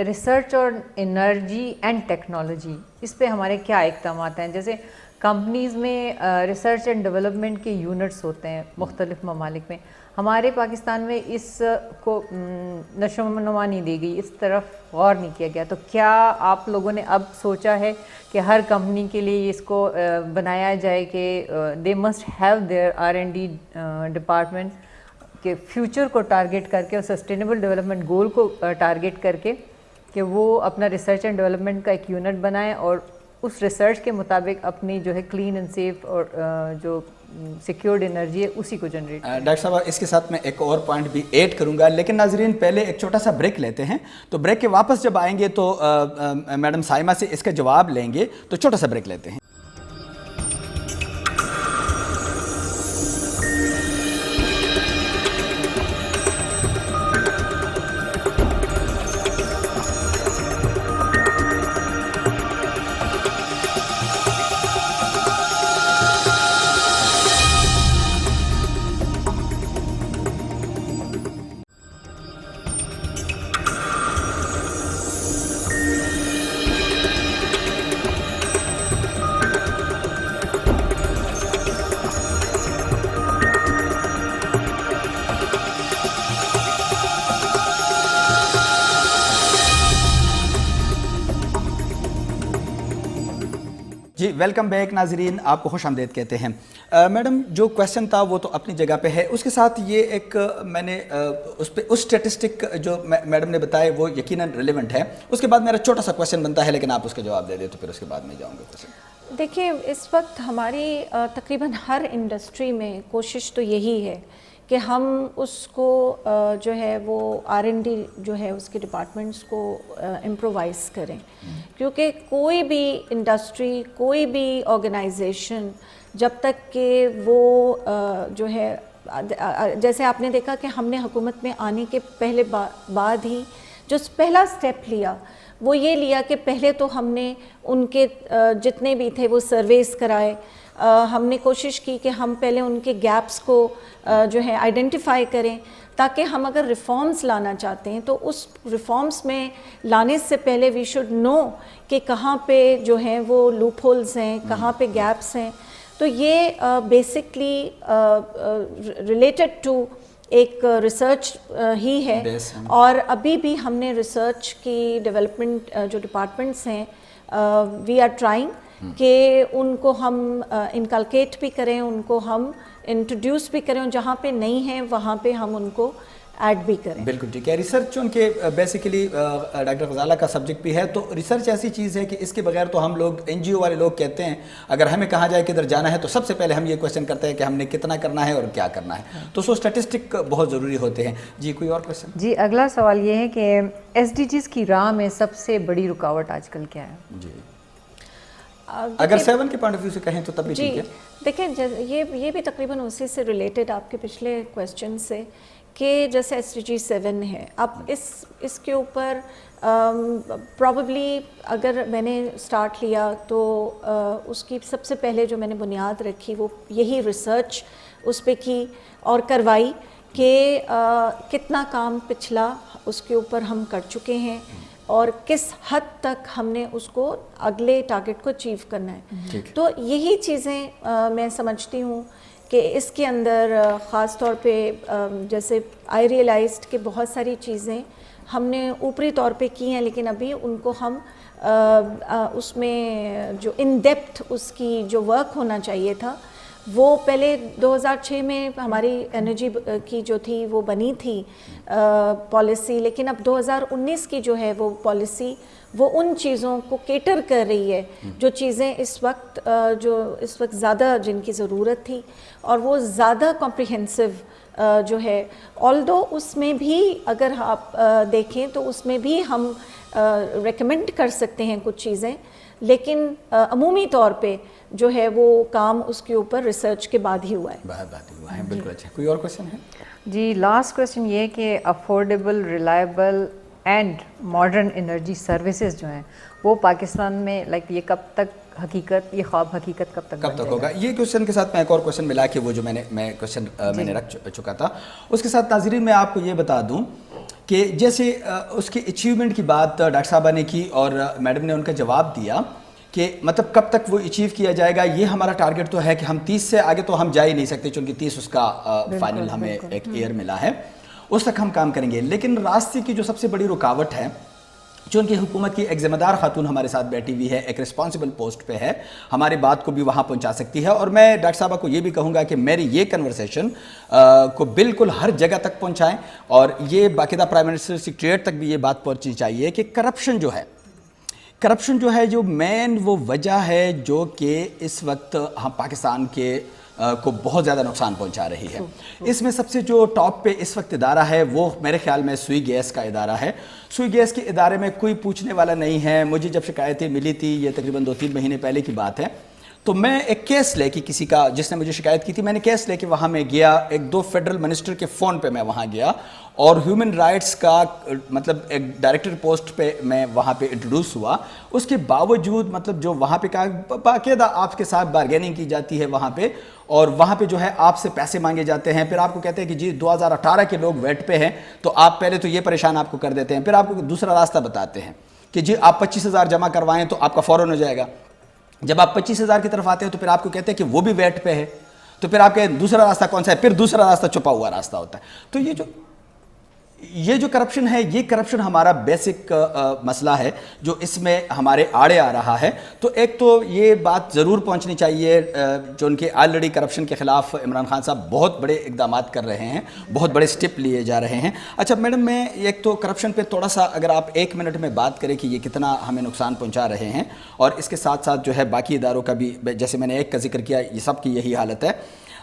ریسرچ اور انرجی اینڈ ٹیکنالوجی, اس پہ ہمارے کیا اقدامات ہیں؟ جیسے کمپنیز میں ریسرچ اینڈ ڈیولپمنٹ کے یونٹس ہوتے ہیں مختلف ممالک میں, ہمارے پاکستان میں اس کو نشو و نما نہیں دی گئی, اس طرف غور نہیں کیا گیا. تو کیا آپ لوگوں نے اب سوچا ہے کہ ہر کمپنی کے لیے اس کو بنایا جائے کہ they must have their R&D department, کہ فیوچر کو ٹارگیٹ کر کے اور سسٹینیبل ڈیولپمنٹ گول کو ٹارگیٹ کر کے کہ وہ اپنا ریسرچ اینڈ ڈیولپمنٹ کا ایک یونٹ بنائیں, اور اس ریسرچ کے مطابق اپنی جو ہے کلین اینڈ سیف اور جو سیکیورڈ انرجی ہے اسی کو جنریٹ. ڈاکٹر صاحب اس کے ساتھ میں ایک اور پوائنٹ بھی ایڈ کروں گا, لیکن ناظرین پہلے ایک چھوٹا سا بریک لیتے ہیں. تو بریک کے واپس جب آئیں گے تو میڈم سائمہ سے اس کا جواب لیں گے, تو چھوٹا سا بریک لیتے ہیں. جی ویلکم بیک ناظرین, آپ کو خوش آمدید کہتے ہیں. میڈم جو کویسچن تھا وہ تو اپنی جگہ پہ ہے, اس کے ساتھ یہ ایک میں نے اس پہ اس اسٹیٹسٹک جو میڈم نے بتائے وہ یقیناً ریلیونٹ ہے. اس کے بعد میرا چھوٹا سا کویسچن بنتا ہے, لیکن آپ اس کا جواب دے دیں تو پھر اس کے بعد میں جاؤں گا. دیکھیں اس وقت ہماری تقریباً ہر انڈسٹری میں کوشش تو یہی ہے کہ ہم اس کو جو ہے وہ R&D جو ہے اس کے ڈپارٹمنٹس کو امپرووائز کریں, کیونکہ کوئی بھی انڈسٹری, کوئی بھی آرگنائزیشن جب تک کہ وہ جو ہے, جیسے آپ نے دیکھا کہ ہم نے حکومت میں آنے کے پہلے بعد ہی جو پہلا سٹیپ لیا وہ یہ لیا کہ پہلے تو ہم نے ان کے جتنے بھی تھے وہ سرویز کرائے. ہم نے کوشش کی کہ ہم پہلے ان کے گیپس کو جو ہے آئیڈینٹیفائی کریں, تاکہ ہم اگر ریفارمز لانا چاہتے ہیں تو اس ریفارمز میں لانے سے پہلے وی شوڈ نو کہ کہاں پہ جو ہیں وہ لوپ ہولز ہیں, کہاں پہ گیپس ہیں. تو یہ بیسکلی ریلیٹڈ ٹو ایک ریسرچ ہی ہے, اور ابھی بھی ہم نے ریسرچ کی ڈیولپمنٹ جو ڈپارٹمنٹس ہیں وی آر ٹرائنگ کہ ان کو ہم انکلکیٹ بھی کریں, ان کو ہم انٹروڈیوس بھی کریں, جہاں پہ نہیں ہیں وہاں پہ ہم ان کو ایڈ بھی کریں. بالکل ٹھیک ہے. ریسرچ چونکہ بیسیکلی ڈاکٹر غزالہ کا سبجیکٹ بھی ہے, تو ریسرچ ایسی چیز ہے کہ اس کے بغیر تو ہم لوگ NGO والے لوگ کہتے ہیں اگر ہمیں کہا جائے کدھر جانا ہے تو سب سے پہلے ہم یہ کویشچن کرتے ہیں کہ ہم نے کتنا کرنا ہے اور کیا کرنا ہے. تو سو اسٹیٹسٹک بہت ضروری ہوتے ہیں. جی کوئی اور کویشچن؟ جی اگلا سوال یہ ہے کہ SDGs کی راہ میں سب سے بڑی رکاوٹ آج کل کیا ہے؟ جی اگر 7 کے پوائنٹ آف ویو سے کہیں تو تب بھی ٹھیک ہے. دیکھیں یہ بھی تقریباً اسی سے ریلیٹڈ آپ کے پچھلے کویشچن سے, کہ جیسے SDG 7 ہے, اب اس کے اوپر پرابیبلی اگر میں نے سٹارٹ لیا تو اس کی سب سے پہلے جو میں نے بنیاد رکھی وہ یہی ریسرچ اس پہ کی اور کروائی کہ کتنا کام پچھلا اس کے اوپر ہم کر چکے ہیں اور کس حد تک ہم نے اس کو اگلے ٹارگٹ کو اچیو کرنا ہے. تو یہی چیزیں میں سمجھتی ہوں کہ اس کے اندر خاص طور پہ جیسے آئی ریئلائزڈ کہ بہت ساری چیزیں ہم نے اوپری طور پہ کی ہیں لیکن ابھی ان کو ہم اس میں جو ان ڈیپتھ اس کی جو ورک ہونا چاہیے تھا وہ پہلے 2006 میں ہماری انرجی کی جو تھی وہ بنی تھی پالیسی، لیکن اب 2019 کی جو ہے وہ پالیسی وہ ان چیزوں کو کیٹر کر رہی ہے جو چیزیں اس وقت زیادہ جن کی ضرورت تھی، اور وہ زیادہ کمپریہنسو جو ہے. آلدو اس میں بھی اگر آپ دیکھیں تو اس میں بھی ہم ریکمینڈ کر سکتے ہیں کچھ چیزیں، لیکن عمومی طور پہ جو ہے وہ کام اس کے اوپر ریسرچ کے بعد ہی ہوا ہے. بالکل. اچھا، کوئی اور کویشچن ہے؟ جی لاسٹ کویشچن یہ کہ affordable, reliable and modern energy services جو ہیں وہ پاکستان میں یہ کب تک حقیقت، یہ خواب حقیقت کب تک ہوگا؟ یہ کویشچن کے ساتھ میں ایک اور کویشچن ملا کہ وہ جو میں کویشچن میں نے رکھ چکا تھا اس کے ساتھ ناظرین میں آپ کو یہ بتا دوں کہ جیسے اس کی اچیومنٹ کی بات ڈاکٹر صاحبہ نے کی اور میڈم نے ان کا جواب دیا کہ مطلب کب تک وہ اچیو کیا جائے گا. یہ ہمارا ٹارگٹ تو ہے کہ ہم 30 سے آگے تو ہم جا ہی نہیں سکتے چونکہ 30 اس کا فائنل ہمیں ایک ایئر ملا ہے، اس تک ہم کام کریں گے. لیکن راستے کی جو سب سے بڑی رکاوٹ ہے جو ان کی حکومت کی ایک ذمہ دار خاتون ہمارے ساتھ بیٹھی ہوئی ہے، ایک رسپانسبل پوسٹ پہ ہے، ہماری بات کو بھی وہاں پہنچا سکتی ہے. اور میں ڈاکٹر صاحبہ کو یہ بھی کہوں گا کہ میری یہ کنورسیشن کو بالکل ہر جگہ تک پہنچائیں اور یہ باقاعدہ پرائم منسٹر سیکریٹریٹ تک بھی یہ بات پہنچنی چاہیے کہ کرپشن جو ہے جو مین وہ وجہ ہے جو کہ اس وقت ہم پاکستان کے کو بہت زیادہ نقصان پہنچا رہی ہے. اس میں سب سے جو ٹاپ پہ اس وقت ادارہ ہے وہ میرے خیال میں سوئی گیس کا ادارہ ہے. سوئی گیس کے ادارے میں کوئی پوچھنے والا نہیں ہے. مجھے جب شکایتیں ملی تھی یہ تقریباً 2-3 مہینے پہلے کی بات ہے، تو میں ایک کیس لے کے کسی کا جس نے مجھے شکایت کی تھی، میں نے کیس لے کے وہاں میں گیا، 1-2 فیڈرل منسٹر کے فون پہ میں وہاں گیا اور ہیومن رائٹس کا مطلب ایک ڈائریکٹر پوسٹ پہ میں وہاں پہ انٹروڈیوس ہوا. اس کے باوجود مطلب جو وہاں پہ کہا باقاعدہ آپ کے ساتھ بارگیننگ کی جاتی ہے وہاں پہ، اور وہاں پہ جو ہے آپ سے پیسے مانگے جاتے ہیں. پھر آپ کو کہتے ہیں کہ جی 2018 کے لوگ ویٹ پہ ہیں تو آپ پہلے تو یہ پریشان آپ کو کر دیتے ہیں، پھر آپ کو دوسرا راستہ بتاتے ہیں کہ جی آپ 25,000 جمع کروائیں تو آپ کا فوراً ہو جائے گا. جب آپ 25,000 کی طرف آتے ہیں تو پھر آپ کو کہتے ہیں کہ وہ بھی ویٹ پہ ہے، تو پھر آپ کہتے ہیں دوسرا راستہ کون سا ہے، پھر دوسرا راستہ چھپا ہوا راستہ ہوتا ہے. تو یہ جو کرپشن ہے، یہ کرپشن ہمارا بیسک مسئلہ ہے جو اس میں ہمارے آڑے آ رہا ہے. تو ایک تو یہ بات ضرور پہنچنی چاہیے جو ان کے آلریڈی کرپشن کے خلاف عمران خان صاحب بہت بڑے اقدامات کر رہے ہیں، بہت بڑے سٹیپ لیے جا رہے ہیں. اچھا میڈم، میں ایک تو کرپشن پہ تھوڑا سا اگر آپ 1 منٹ میں بات کریں کہ یہ کتنا ہمیں نقصان پہنچا رہے ہیں، اور اس کے ساتھ ساتھ جو ہے باقی اداروں کا بھی، جیسے میں نے ایک کا ذکر کیا، یہ سب کی یہی حالت ہے.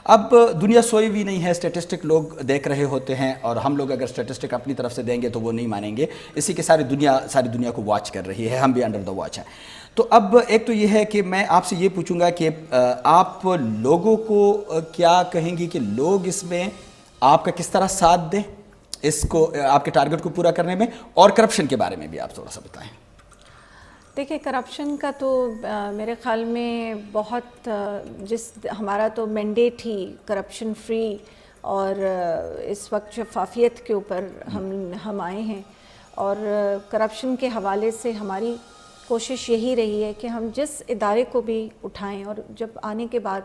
اب دنیا سوئی بھی نہیں ہے، اسٹیٹسٹک لوگ دیکھ رہے ہوتے ہیں اور ہم لوگ اگر اسٹیٹسٹک اپنی طرف سے دیں گے تو وہ نہیں مانیں گے. اسی کے ساری دنیا کو واچ کر رہی ہے، ہم بھی انڈر دا واچ ہیں. تو اب ایک تو یہ ہے کہ میں آپ سے یہ پوچھوں گا کہ آپ لوگوں کو کیا کہیں گی کہ لوگ اس میں آپ کا کس طرح ساتھ دیں اس کو، آپ کے ٹارگٹ کو پورا کرنے میں، اور کرپشن کے بارے میں بھی آپ تھوڑا سا بتائیں. دیکھیں کرپشن کا تو میرے خیال میں بہت ہمارا تو مینڈیٹ ہی کرپشن فری اور اس وقت شفافیت کے اوپر ہم آئے ہیں، اور کرپشن کے حوالے سے ہماری کوشش یہی رہی ہے کہ ہم جس ادارے کو بھی اٹھائیں، اور جب آنے کے بعد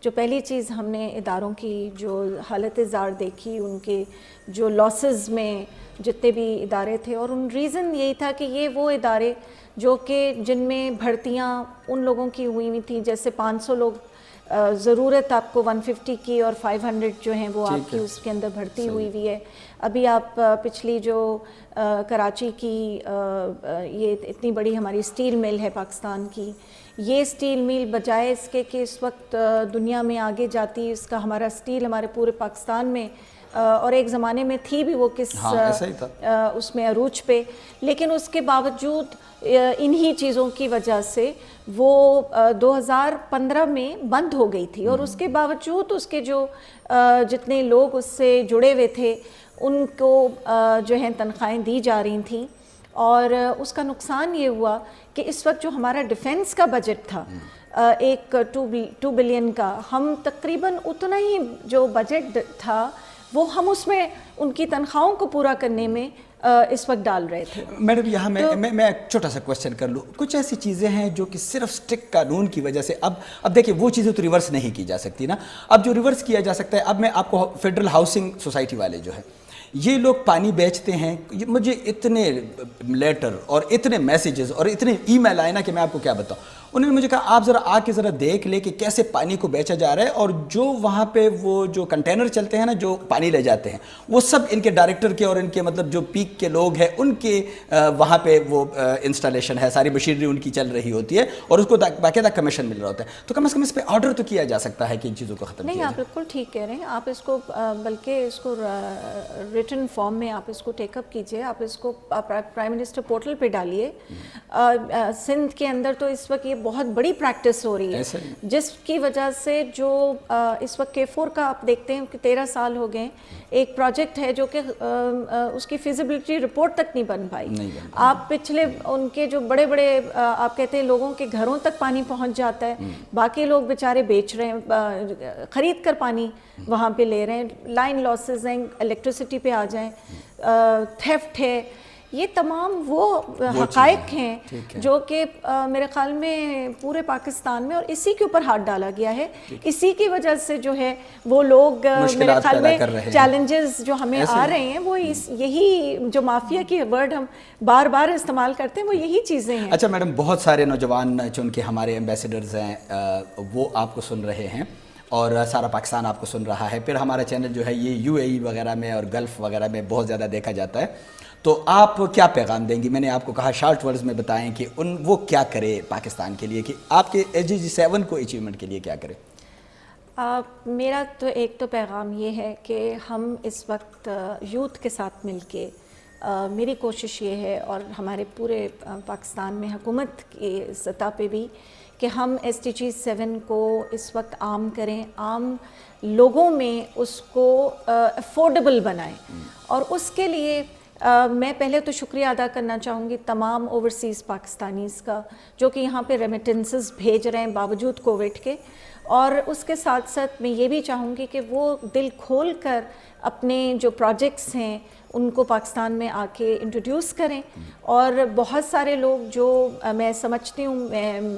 جو پہلی چیز ہم نے اداروں کی جو حالت زار دیکھی، ان کے جو لاسز میں جتنے بھی ادارے تھے، اور ان ریزن یہی تھا کہ یہ وہ ادارے جو کہ جن میں بھرتیاں ان لوگوں کی ہوئی تھیں، جیسے 500 لوگ ضرورت آپ کو 150 کی اور 500 جو ہیں وہ آپ کی اس کے اندر بھرتی ہوئی ہے. ابھی آپ پچھلی جو کراچی کی یہ اتنی بڑی ہماری اسٹیل مل ہے پاکستان کی، یہ اسٹیل مل بجائے اس کے کہ اس وقت دنیا میں آگے جاتی، اس کا ہمارا اسٹیل ہمارے پورے پاکستان میں اور ایک زمانے میں تھی بھی وہ کس اس میں عروج پہ، لیکن اس کے باوجود انہی چیزوں کی وجہ سے وہ 2015 میں بند ہو گئی تھی، اور اس کے باوجود اس کے جو جتنے لوگ اس سے جڑے ہوئے تھے ان کو جو ہیں تنخواہیں دی جا رہی تھیں. اور اس کا نقصان یہ ہوا کہ اس وقت جو ہمارا ڈیفنس کا بجٹ تھا ایک 2 بلین کا، ہم تقریباً اتنا ہی جو بجٹ تھا وہ ہم اس میں ان کی تنخواہوں کو پورا کرنے میں اس وقت ڈال رہے تھے. میڈم یہاں میں ایک چھوٹا سا کوشچن کر لوں. کچھ ایسی چیزیں ہیں جو کہ صرف اسٹرکٹ قانون کی وجہ سے اب دیکھیں وہ چیزیں تو ریورس نہیں کی جا سکتی نا. اب جو ریورس کیا جا سکتا ہے, اب میں آپ کو فیڈرل ہاؤسنگ سوسائٹی والے جو ہے یہ لوگ پانی بیچتے ہیں. مجھے اتنے لیٹر اور اتنے میسیجز اور اتنے ای میل آئے نا کہ میں آپ کو کیا بتاؤں. انہوں نے مجھے کہا آپ ذرا آ کے ذرا دیکھ لے کہ کیسے پانی کو بیچا جا رہا ہے, اور جو وہاں پہ وہ جو کنٹینر چلتے ہیں نا جو پانی لے جاتے ہیں وہ سب ان کے ڈائریکٹر کے اور ان کے مطلب جو پیک کے لوگ ہیں ان کے وہاں پہ وہ انسٹالیشن ہے, ساری مشینری ان کی چل رہی ہوتی ہے اور اس کو باقاعدہ کمیشن مل رہا ہوتا ہے. تو کم از کم اس پہ آرڈر تو کیا جا سکتا ہے کہ ان چیزوں کو ختم نہیں, کیا آپ بالکل ٹھیک کہہ رہے ہیں. آپ اس کو بلکہ اس کو ریٹن فارم میں آپ اس کو ٹیک اپ کیجئے, آپ اس کو پرائم منسٹر پورٹل پہ ڈالیے. سندھ کے اندر تو اس وقت یہ بہت بڑی پریکٹس ہو رہی ہے, جس کی وجہ سے جو اس وقت K4 کا آپ دیکھتے ہیں کہ 13 سال ہو گئے, ایک پروجیکٹ ہے جو کہ اس کی فیزیبلٹی رپورٹ تک نہیں بن پائی. آپ پچھلے ان کے جو بڑے بڑے آپ کہتے ہیں لوگوں کے گھروں تک پانی پہنچ جاتا ہے, باقی لوگ بیچارے بیچ رہے ہیں, خرید کر پانی وہاں پہ لے رہے ہیں. لائن لاسز ہیں, الیکٹریسٹی پہ آ جائیں, تھیفٹ ہے, یہ تمام وہ حقائق ہیں جو کہ میرے خیال میں پورے پاکستان میں, اور اسی کے اوپر ہاتھ ڈالا گیا ہے. اسی کی وجہ سے جو ہے وہ لوگ میرے خیال میں چیلنجز جو ہمیں آ رہے ہیں وہ یہی جو مافیا کی ورڈ ہم بار بار استعمال کرتے ہیں وہ یہی چیزیں ہیں. اچھا میڈم, بہت سارے نوجوان چونکہ ہمارے ایمبیسیڈرز ہیں وہ آپ کو سن رہے ہیں اور سارا پاکستان آپ کو سن رہا ہے. پھر ہمارا چینل جو ہے یہ UAE وغیرہ میں اور گلف وغیرہ میں بہت زیادہ دیکھا جاتا ہے. تو آپ کیا پیغام دیں گی؟ میں نے آپ کو کہا شارٹ ورڈز میں بتائیں کہ وہ کیا کرے پاکستان کے لیے, کہ آپ کے SDG 7 کو اچیومنٹ کے لیے کیا کرے. میرا تو ایک تو پیغام یہ ہے کہ ہم اس وقت یوتھ کے ساتھ مل کے, میری کوشش یہ ہے اور ہمارے پورے پاکستان میں حکومت کی سطح پہ بھی, کہ ہم SDG 7 کو اس وقت عام کریں, عام لوگوں میں اس کو افورڈیبل بنائیں. اور اس کے لیے میں پہلے تو شکریہ ادا کرنا چاہوں گی تمام اوورسیز پاکستانیز کا جو کہ یہاں پہ ریمیٹنسز بھیج رہے ہیں باوجود کووڈ کے. اور اس کے ساتھ ساتھ میں یہ بھی چاہوں گی کہ وہ دل کھول کر اپنے جو پروجیکٹس ہیں ان کو پاکستان میں آ کے انٹروڈیوس کریں. اور بہت سارے لوگ جو میں سمجھتی ہوں,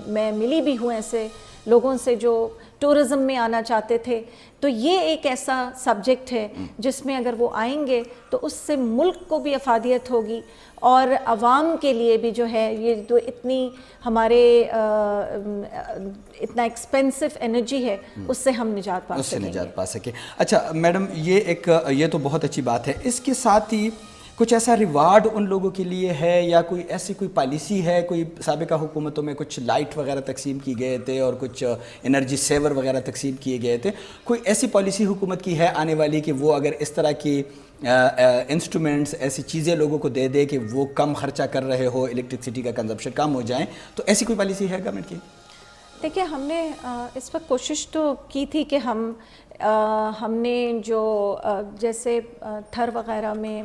میں ملی بھی ہوں ایسے لوگوں سے جو ٹورزم میں آنا چاہتے تھے, تو یہ ایک ایسا سبجیکٹ ہے جس میں اگر وہ آئیں گے تو اس سے ملک کو بھی افادیت ہوگی اور عوام کے لیے بھی جو ہے یہ جو اتنی ہمارے اتنا ایکسپینسو انرجی ہے اس سے ہم نجات پا سکیں. اچھا میڈم, یہ تو بہت اچھی بات ہے. اس کے ساتھ ہی کچھ ایسا ریوارڈ ان لوگوں کے لیے ہے یا کوئی ایسی کوئی پالیسی ہے؟ کوئی سابقہ حکومتوں میں کچھ لائٹ وغیرہ تقسیم کی گئے تھے اور کچھ انرجی سیور وغیرہ تقسیم کیے گئے تھے. کوئی ایسی پالیسی حکومت کی ہے آنے والی کہ وہ اگر اس طرح کی انسٹرومنٹس ایسی چیزیں لوگوں کو دے دے کہ وہ کم خرچہ کر رہے ہو, الیکٹرسٹی کا کنزمپشن کم ہو جائیں, تو ایسی کوئی پالیسی ہے گورنمنٹ کی؟ دیکھیے, ہم نے اس وقت کوشش تو کی تھی کہ ہم نے جو جیسے تھر وغیرہ میں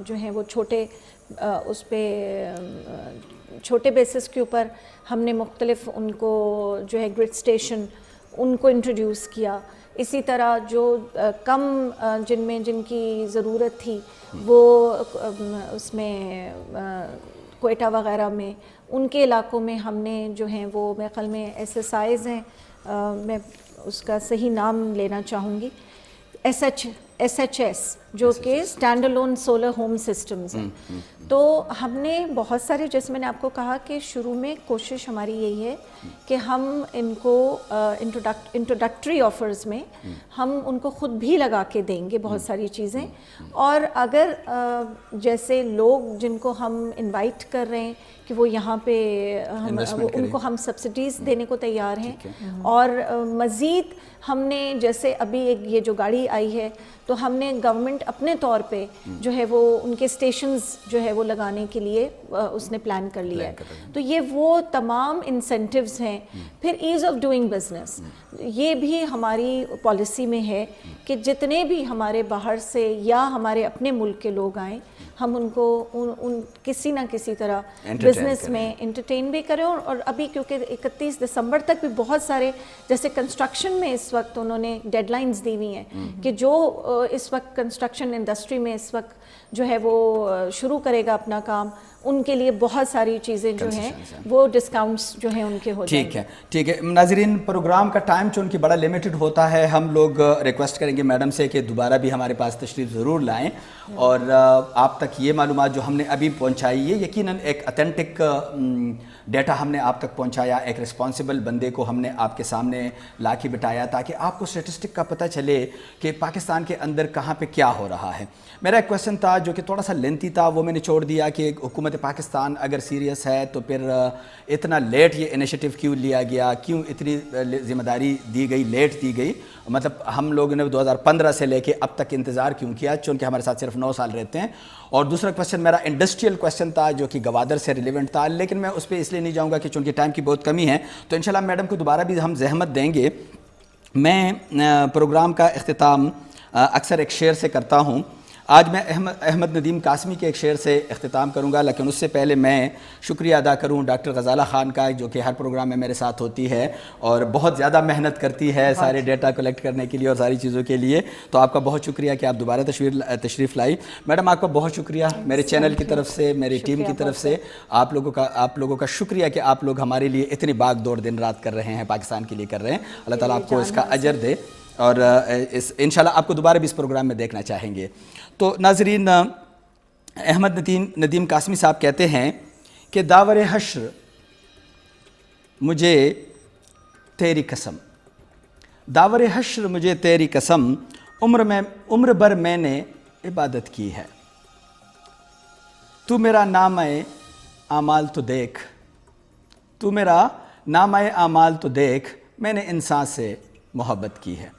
جو ہیں وہ چھوٹے اس پہ چھوٹے بیسس کے اوپر ہم نے مختلف ان کو جو ہے گرڈ اسٹیشن ان کو انٹروڈیوس کیا. اسی طرح جو کم جن کی ضرورت تھی وہ اس میں کوئٹہ وغیرہ میں ان کے علاقوں میں ہم نے جو ہیں وہ میرے خیال میں SSIs ہیں, میں اس کا صحیح نام لینا چاہوں گی, SHS جو کہ stand alone solar home systems ہیں. تو ہم نے بہت سارے, جیسے میں نے آپ کو کہا کہ شروع میں کوشش ہماری یہی ہے کہ ہم ان کو انٹروڈکٹری آفرز میں ہم ان کو خود بھی لگا کے دیں گے بہت ساری چیزیں. اور اگر جیسے لوگ جن کو ہم انوائٹ کر رہے ہیں کہ وہ یہاں پہ ان کو ہم سبسڈیز دینے کو تیار ہیں. اور مزید ہم نے جیسے ابھی یہ جو گاڑی آئی ہے تو ہم نے گورنمنٹ اپنے طور پہ جو ہے وہ ان کے اسٹیشنز جو ہے وہ لگانے کے لیے اس نے پلان کر لیا ہے. تو یہ وہ تمام انسینٹیوز ہیں. پھر ایز آف ڈوئنگ بزنس, یہ بھی ہماری پالیسی میں ہے کہ جتنے بھی ہمارے باہر سے یا ہمارے اپنے ملک کے لوگ آئیں, ہم ان کو ان کسی نہ کسی طرح Entertain بزنس کریں. میں انٹرٹین بھی کریں. اور ابھی کیونکہ 31 دسمبر تک بھی بہت سارے جیسے کنسٹرکشن میں اس وقت انہوں نے ڈیڈ لائنز دی ہوئی ہیں کہ جو اس وقت کنسٹرکشن انڈسٹری میں اس وقت جو ہے وہ شروع کرے گا اپنا کام, ان کے لیے بہت ساری چیزیں جو ہیں وہ ڈسکاؤنٹس جو ہیں ان کے ہو جائیں گے. ٹھیک ہے. ناظرین, پروگرام کا ٹائم چونکہ بڑا لمیٹڈ ہوتا ہے, ہم لوگ ریکویسٹ کریں گے میڈم سے کہ دوبارہ بھی ہمارے پاس تشریف ضرور لائیں, اور آپ تک یہ معلومات جو ہم نے ابھی پہنچائی ہے یقیناً ایک اتھینٹک ڈیٹا ہم نے آپ تک پہنچایا, ایک رسپانسبل بندے کو ہم نے آپ کے سامنے لا کے بٹایا تاکہ آپ کو اسٹیٹسٹک کا پتہ چلے کہ پاکستان کے اندر کہاں پہ کیا ہو رہا ہے. میرا ایک کویشچن تھا جو کہ تھوڑا سا لینتھی تھا, وہ میں نے چھوڑ دیا کہ حکومت پاکستان اگر سیریس ہے تو پھر اتنا لیٹ یہ انیشیٹو کیوں لیا گیا, کیوں اتنی ذمہ داری دی گئی, لیٹ دی گئی, مطلب ہم لوگوں نے 2015 سے لے کے اب تک انتظار کیوں کیا, چونکہ ہمارے ساتھ صرف 9 سال رہتے ہیں. اور دوسرا کویشچن میرا انڈسٹریل کویشچن تھا جو کہ گوادر سے ریلیونٹ تھا, لیکن میں اس پہ اس لیے نہیں جاؤں گا کہ چونکہ ٹائم کی بہت کمی ہے, تو انشاءاللہ میڈم کو دوبارہ بھی ہم زحمت دیں گے. میں پروگرام کا اختتام اکثر ایک شعر سے کرتا ہوں. آج میں احمد ندیم قاسمی کے ایک شعر سے اختتام کروں گا, لیکن اس سے پہلے میں شکریہ ادا کروں ڈاکٹر غزالہ خان کا, جو کہ ہر پروگرام میں میرے ساتھ ہوتی ہے اور بہت زیادہ محنت کرتی ہے سارے ڈیٹا کلیکٹ کرنے کے لیے اور ساری چیزوں کے لیے. تو آپ کا بہت شکریہ کہ آپ دوبارہ تشریف لائی. میڈم آپ کا بہت شکریہ میرے چینل کی طرف سے, میری ٹیم کی طرف سے, آپ لوگوں کا شکریہ کہ آپ لوگ ہمارے لیے اتنی باغ دوڑ دن رات کر رہے ہیں, پاکستان کے لیے کر رہے ہیں. اللہ تعالیٰ آپ کو اس کا اجر دے, اور انشاءاللہ آپ کو دوبارہ بھی اس پروگرام میں دیکھنا چاہیں گے. تو ناظرین, احمد ندیم قاسمی صاحب کہتے ہیں کہ داور حشر مجھے تیری قسم, داور حشر مجھے تیری قسم, عمر بھر میں نے عبادت کی ہے. تو میرا نامہ اعمال تو دیکھ, تو میرا نامہ اعمال تو دیکھ, میں نے انسان سے محبت کی ہے.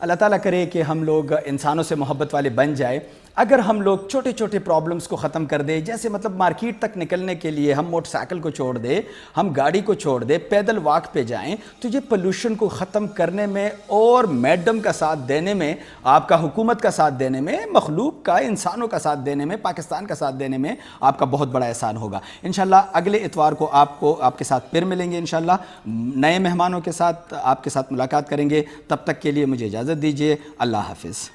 اللہ تعالیٰ کرے کہ ہم لوگ انسانوں سے محبت والے بن جائے. اگر ہم لوگ چھوٹے چھوٹے پرابلمز کو ختم کر دیں, جیسے مطلب مارکیٹ تک نکلنے کے لیے ہم موٹر سائیکل کو چھوڑ دیں, ہم گاڑی کو چھوڑ دیں, پیدل واک پہ جائیں, تو یہ پولوشن کو ختم کرنے میں اور میڈم کا ساتھ دینے میں, آپ کا حکومت کا ساتھ دینے میں, مخلوق کا, انسانوں کا ساتھ دینے میں, پاکستان کا ساتھ دینے میں آپ کا بہت بڑا احسان ہوگا. انشاءاللہ اگلے اتوار کو آپ کے ساتھ پھر ملیں گے, انشاءاللہ نئے مہمانوں کے ساتھ آپ کے ساتھ ملاقات کریں گے. تب تک کے لیے مجھے اجازت دیجیے. اللہ حافظ.